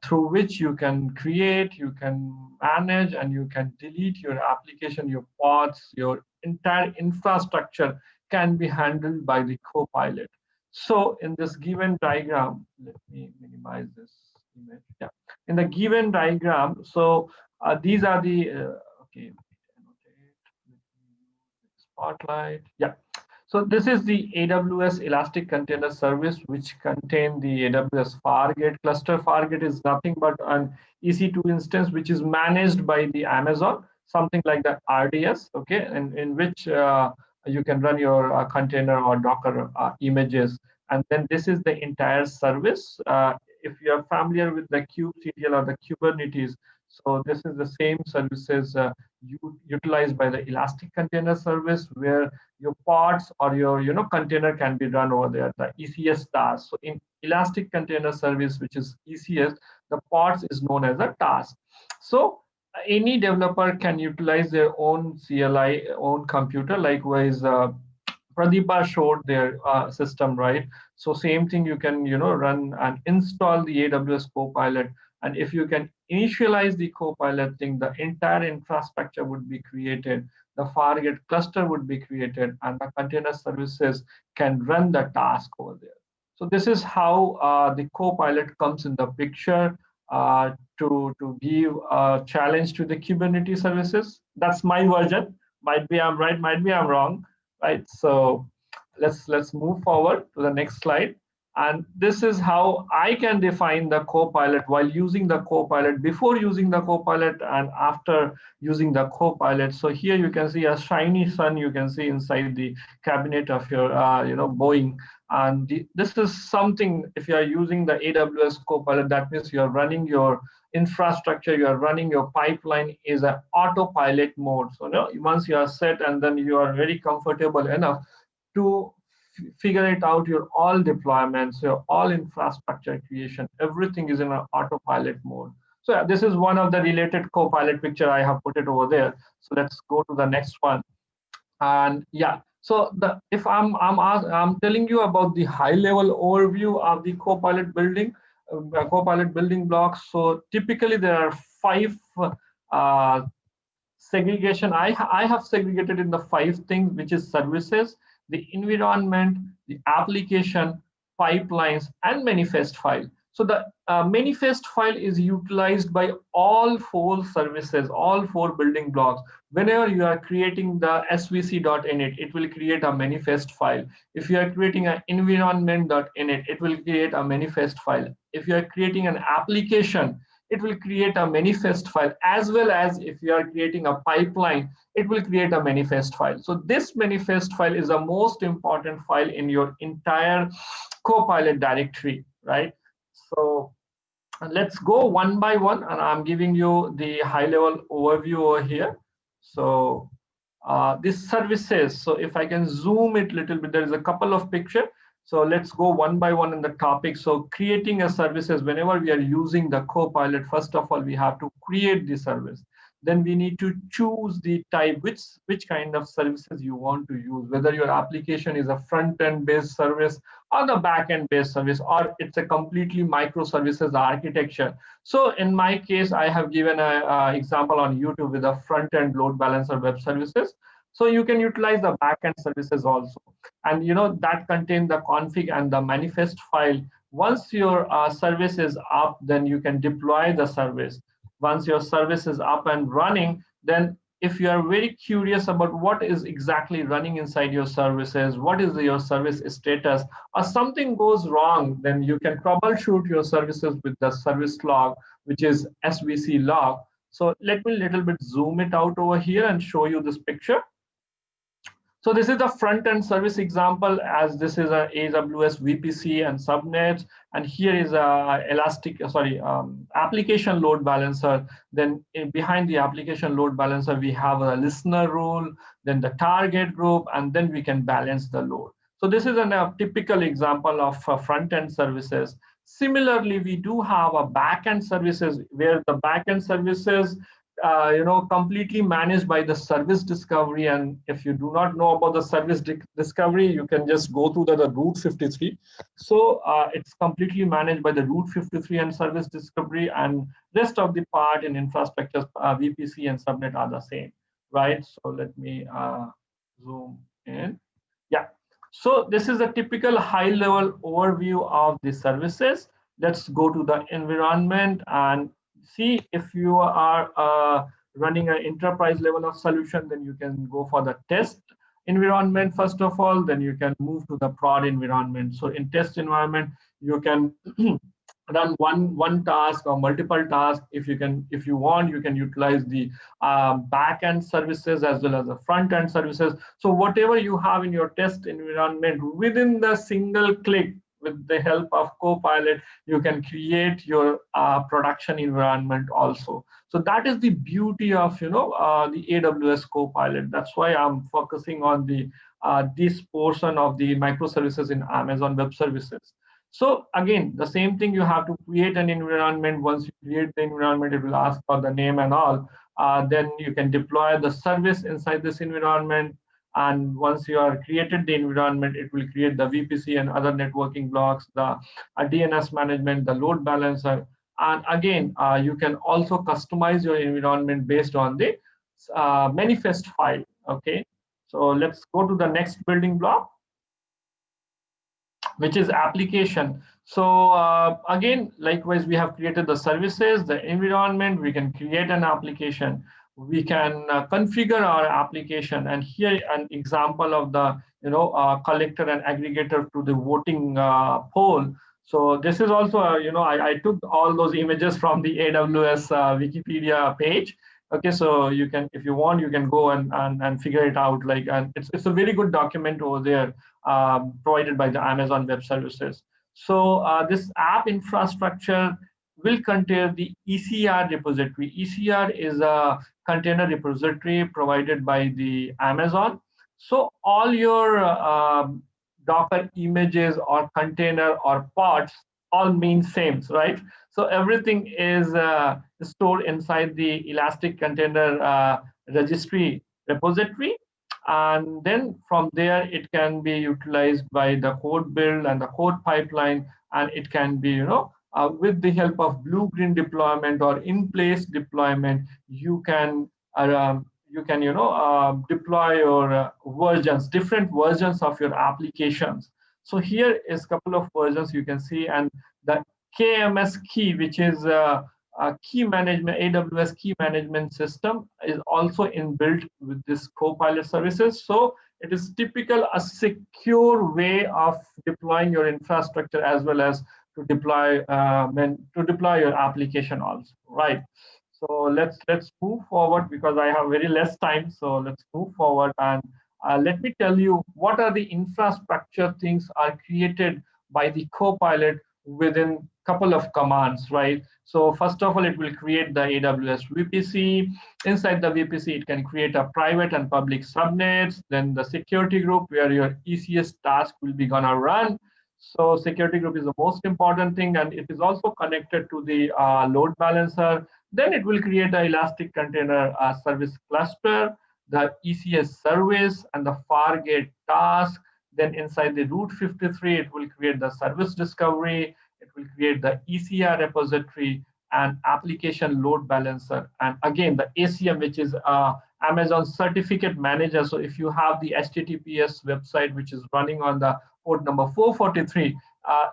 Speaker 4: through which you can create, you can manage, and you can delete your application, your pods, your entire infrastructure can be handled by the Copilot. So in this given diagram, let me minimize this image. Yeah, in the given diagram, so these are the okay. Spotlight. Yeah. So this is the AWS Elastic Container Service, which contain the AWS Fargate cluster. Fargate is nothing but an EC2 instance, which is managed by the Amazon, something like the RDS, okay, and in which you can run your container or Docker images. And then this is the entire service. If you are familiar with the kubectl or the Kubernetes, so this is the same services utilized by the Elastic Container Service, where your pods or your container can be run over there, the ECS task. So in Elastic Container Service, which is ECS, the pods is known as a task. So any developer can utilize their own CLI, own computer. Likewise, Pradheepa showed their system, right? So same thing, you can run and install the AWS Copilot, and if you can initialize the Copilot thing, the entire infrastructure would be created, the Fargate cluster would be created, and the container services can run the task over there. So this is how the Copilot comes in the picture to give a challenge to the Kubernetes services. That's my version. Might be I'm right, might be I'm wrong, right? So let's move forward to the next slide. And this is how I can define the Copilot while using the Copilot, before using the Copilot and after using the Copilot. So here you can see a shiny sun you can see inside the cabinet of your Boeing. And this is something, if you are using the AWS Copilot, that means you are running your infrastructure, you are running your pipeline is an autopilot mode. So once you are set, and then you are very comfortable enough to figure it out, your all deployments, your all infrastructure creation, everything is in an autopilot mode. So yeah, this is one of the related Copilot picture. I have put it over there. So let's go to the next one. And yeah, So if I'm telling you about the high level overview of the Copilot building, Copilot building blocks. So typically there are 5 segregation. I have segregated in the 5 things, which is services, the environment, the application, pipelines, and manifest file. So the manifest file is utilized by all 4 services, all 4 building blocks. Whenever you are creating the svc.init, it will create a manifest file. If you are creating an environment.init, it will create a manifest file. If you are creating an application, it will create a manifest file, as well as if you are creating a pipeline, it will create a manifest file. So this manifest file is the most important file in your entire Copilot directory, right? So let's go one by one, and I'm giving you the high level overview over here. So this services, so if I can zoom it a little bit, there is a couple of pictures. So let's go one by one in the topic. So creating a services, whenever we are using the Copilot, first of all, we have to create the service. Then we need to choose the type, which kind of services you want to use, whether your application is a front-end based service or the back-end based service, or it's a completely microservices architecture. So in my case, I have given an example on YouTube with a front-end load balancer web services. So you can utilize the back-end services also. And that contains the config and the manifest file. Once your service is up, then you can deploy the service. Once your service is up and running, then if you are very curious about what is exactly running inside your services, what is your service status, or something goes wrong, then you can troubleshoot your services with the service log, which is SVC log. So let me a little bit zoom it out over here and show you this picture. So this is the front-end service example, as this is a AWS VPC and subnets, and here is a application load balancer. Then behind the application load balancer, we have a listener rule, then the target group, and then we can balance the load. So this is a typical example of front-end services. Similarly, we do have a back-end services, where the back-end services completely managed by the service discovery. And if you do not know about the service discovery, you can just go through the Route 53. So it's completely managed by the Route 53 and service discovery, and rest of the part in infrastructure, VPC and subnet are the same, right? So let me zoom in. Yeah. So this is a typical high-level overview of the services. Let's go to the environment and see. If you are running an enterprise level of solution, then you can go for the test environment first of all, then you can move to the prod environment. So in test environment, you can run one task or multiple tasks. If you want, you can utilize the back-end services as well as the front-end services. So whatever you have in your test environment, within the single click, with the help of Copilot, you can create your production environment also. So that is the beauty of the AWS Copilot. That's why I'm focusing on the this portion of the microservices in Amazon Web Services. So again, the same thing, you have to create an environment. Once you create the environment, it will ask for the name and all. Then you can deploy the service inside this environment. And once you are created the environment, it will create the VPC and other networking blocks, the DNS management, the load balancer. And again, you can also customize your environment based on the manifest file. Okay, so let's go to the next building block, which is application. So again, likewise, we have created the services, the environment. We can create an application. We can configure our application, and here an example of the collector and aggregator to the voting poll. So this is also I took all those images from the AWS Wikipedia page. Okay, so you can, if you want, you can go and figure it out. And it's a very good document over there, provided by the Amazon Web Services. So this app infrastructure will contain the ECR repository. ECR is a container repository provided by the Amazon. So all your Docker images or container or pods all mean same, right? So everything is stored inside the Elastic Container Registry repository. And then from there, it can be utilized by the code build and the code pipeline, and it can be, with the help of blue-green deployment or in-place deployment, you can deploy your versions, different versions of your applications. So here is a couple of versions you can see, and the KMS key, which is key management, AWS key management system, is also inbuilt with this Copilot services. So it is typical a secure way of deploying your infrastructure as well as to deploy your application also, right? So let's move forward because I have very less time. So let's move forward, and let me tell you what are the infrastructure things are created by the Copilot within couple of commands, right? So first of all, it will create the AWS VPC. Inside the VPC, it can create a private and public subnets. Then the security group where your ECS task will be gonna run. So security group is the most important thing, and it is also connected to the load balancer. Then it will create the Elastic Container Service Cluster, the ECS service, and the Fargate task. Then inside the Route 53, it will create the service discovery. It will create the ECR repository and application load balancer. And again, the ACM, which is Amazon Certificate Manager. So if you have the HTTPS website, which is running on the port number 443,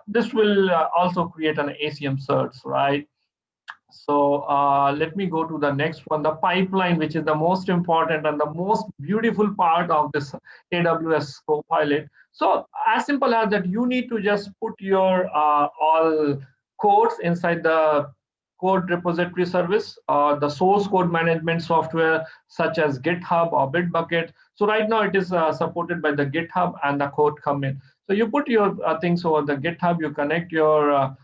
Speaker 4: this will also create an ACM certs, right? So let me go to the next one, the pipeline, which is the most important and the most beautiful part of this AWS Copilot. So as simple as that, you need to just put your all codes inside the code repository service, the source code management software such as GitHub or Bitbucket. So right now it is supported by the GitHub and the code commit. So you put your things over the GitHub, you connect your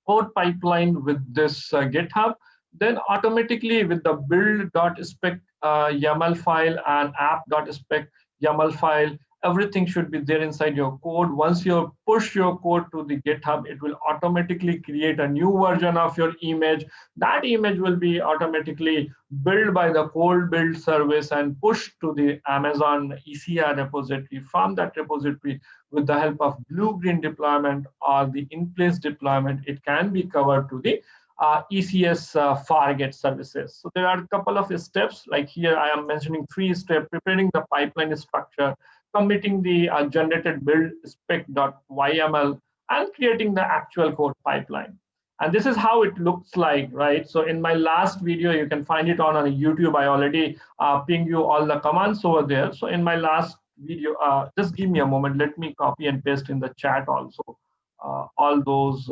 Speaker 4: code pipeline with this GitHub, then automatically with the build.spec YAML file and app.spec YAML file, everything should be there inside your code. Once you push your code to the GitHub, it will automatically create a new version of your image. That image will be automatically built by the code build service and pushed to the Amazon ECR repository. From that repository, with the help of blue-green deployment or the in-place deployment, it can be covered to the ECS Fargate services. So there are a couple of steps, like here I am mentioning 3 steps: preparing the pipeline structure, committing the generated build spec.yml, and creating the actual code pipeline. And this is how it looks like, right? So in my last video, you can find it on YouTube. I already pinged you all the commands over there. So in my last video, just give me a moment. Let me copy and paste in the chat also all those,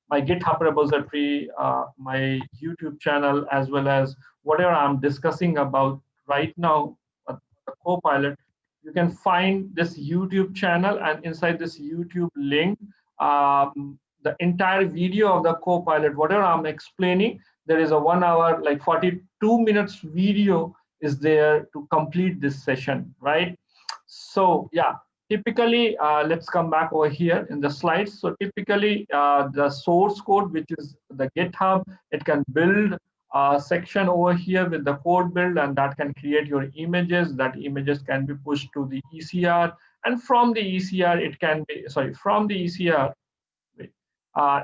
Speaker 4: my GitHub repository, my YouTube channel, as well as whatever I'm discussing about right now, the Copilot. You can find this YouTube channel, and inside this YouTube link, the entire video of the Copilot, whatever I'm explaining, there is a 1 hour, like 42 minutes video is there to complete this session, right? So yeah, typically, let's come back over here in the slides. So typically, the source code, which is the GitHub, it can build a section over here with the code build, and that can create your images. That images can be pushed to the ECR, and from the ECR, it can be, sorry, from the ECR,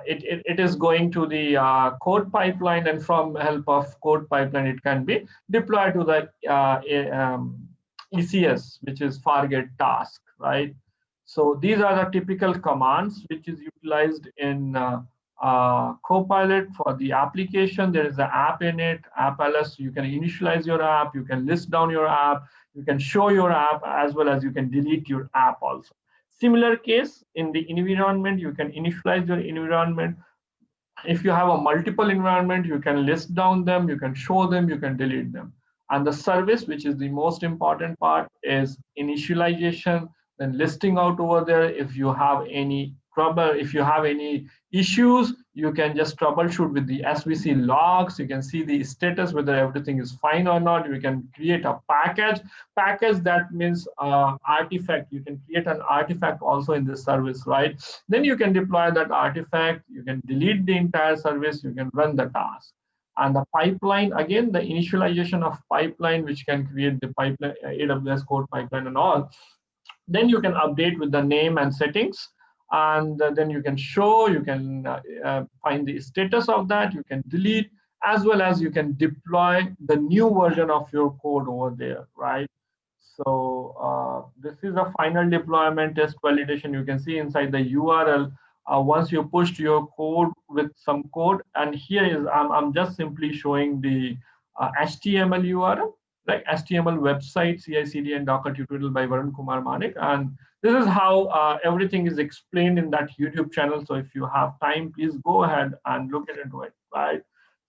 Speaker 4: it is going to the code pipeline, and from help of code pipeline, it can be deployed to the ECS, which is Fargate task, right? So these are the typical commands which is utilized in Copilot for the application. There is an app in it, app ls. You can initialize your app, you can list down your app, you can show your app, as well as you can delete your app also. Similar case in the environment, you can initialize your environment. If you have a multiple environment, you can list down them, you can show them, you can delete them. And the service, which is the most important part, is initialization, then listing out over there. If you have any trouble, if you have any issues, you can just troubleshoot with the SVC logs. You can see the status, whether everything is fine or not. You can create a package. That means artifact. You can create an artifact also in this service, right? Then you can deploy that artifact. You can delete the entire service. You can run the task. And the pipeline, again, the initialization of pipeline, which can create the pipeline, AWS code pipeline and all. Then you can update with the name and settings. And then you can show, you can find the status of that, you can delete, as well as you can deploy the new version of your code over there, right? So this is a final deployment test validation. You can see inside the URL, once you pushed your code with some code, and here is, I'm just simply showing the HTML URL, like HTML website, CI/CD and Docker tutorial by Varun, Kumar, Manik. And this is how everything is explained in that YouTube channel. So if you have time, please go ahead and look into it, right?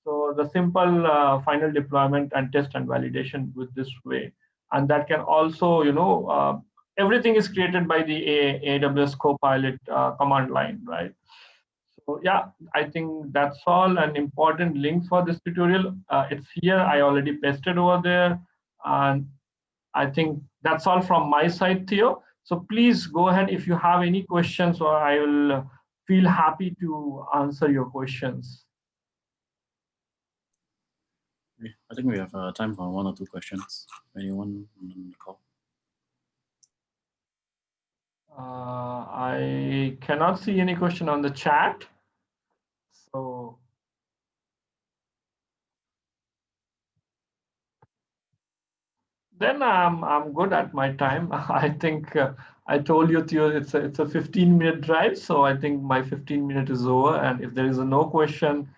Speaker 4: So the simple final deployment and test and validation with this way. And that can also, everything is created by the AWS Copilot command line, right? So yeah, I think that's all. An important link for this tutorial. It's here. I already pasted over there. And I think that's all from my side, Theo. So please go ahead if you have any questions, or I will feel happy to answer your questions.
Speaker 1: I think we have time for 1 or 2 questions. Anyone on the call?
Speaker 4: I cannot see any question on the chat. So then I'm good at my time. I think I told you, Theo, it's a 15-minute drive. So I think my 15-minute is over. And if there is no question,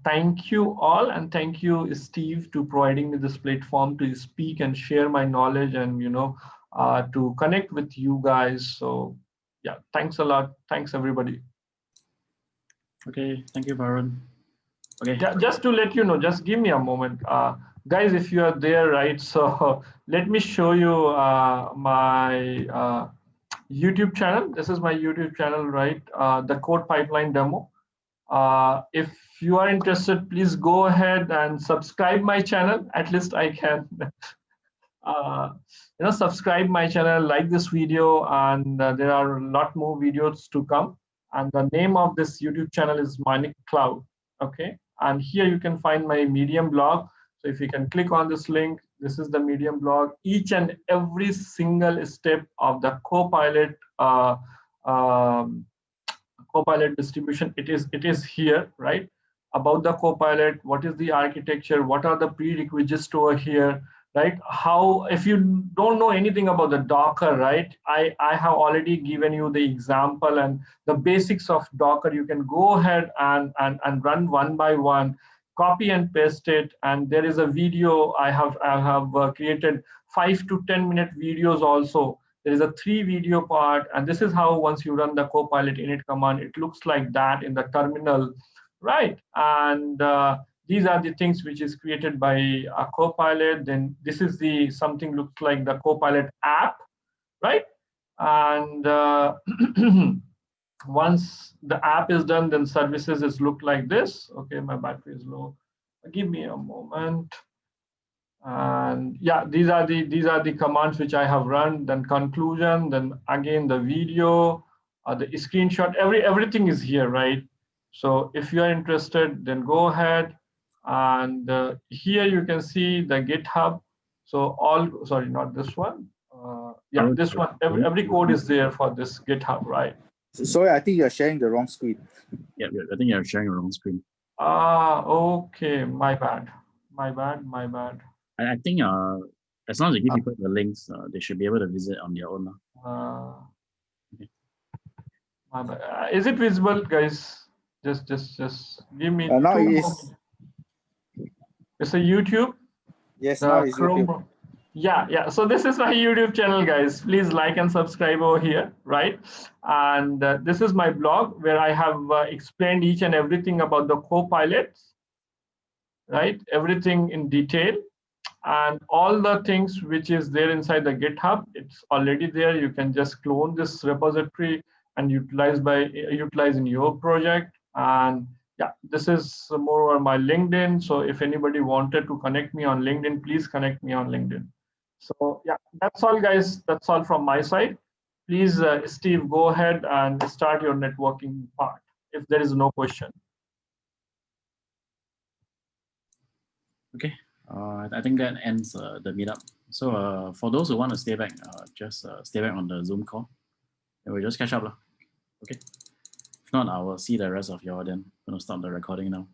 Speaker 4: thank you all, and thank you, Steve, to providing me this platform to speak and share my knowledge, and to connect with you guys. So yeah, thanks a lot. Thanks everybody.
Speaker 1: Okay, thank you, Varun. Okay.
Speaker 4: Just to let you know, just give me a moment. Guys, if you are there, right? So let me show you my YouTube channel. This is my YouTube channel, right? The code pipeline demo. If you are interested, please go ahead and subscribe my channel. At least I can subscribe my channel, like this video, and there are a lot more videos to come. And the name of this YouTube channel is Manik Cloud. Okay, and here you can find my Medium blog. So if you can click on this link, this is the Medium blog. Each and every single step of the Copilot Copilot distribution, it is here, right? About the Copilot, what is the architecture, what are the prerequisites over here, right? How, if you don't know anything about the Docker, right? I have already given you the example and the basics of Docker. You can go ahead and run one by one, copy and paste it. And there is a video I have created 5 to 10 minute videos also. There is a 3 video part, and this is how once you run the Copilot init command, it looks like that in the terminal, right? And these are the things which is created by a Copilot. Then this is the something looks like the Copilot app, right? And once the app is done, then services is look like this. Okay, my battery is low. Give me a moment. And yeah, these are the commands which I have run. Then conclusion, then again the video, the screenshot, everything is here, right? So if you are interested, then go ahead. And here you can see the GitHub. So sorry, not this one. Yeah, this one. Every code is there for this GitHub, right?
Speaker 8: Sorry, I think you're sharing the wrong screen.
Speaker 1: Yeah, I think you're sharing the wrong screen.
Speaker 4: Okay, my bad.
Speaker 1: I think as long as you give people the links, they should be able to visit on their own.
Speaker 4: Okay. Is it visible, guys? Just give me.
Speaker 8: Now it is.
Speaker 4: It's a YouTube.
Speaker 8: Yes, now it's YouTube.
Speaker 4: Yeah. So this is my YouTube channel, guys. Please like and subscribe over here, right? And this is my blog where I have explained each and everything about the Copilots, right? Everything in detail. And all the things which is there inside the GitHub, it's already there. You can just clone this repository and utilize in your project. And yeah, this is more on my LinkedIn. So if anybody wanted to connect me on LinkedIn, please connect me on LinkedIn. So yeah, that's all, guys. That's all from my side. Please, Steve, go ahead and start your networking part if there is no question.
Speaker 1: Okay, I think that ends the meetup. So for those who want to stay back, just stay back on the Zoom call, and we'll just catch up. Okay. If not, I will see the rest of y'all then. I'm gonna stop the recording now.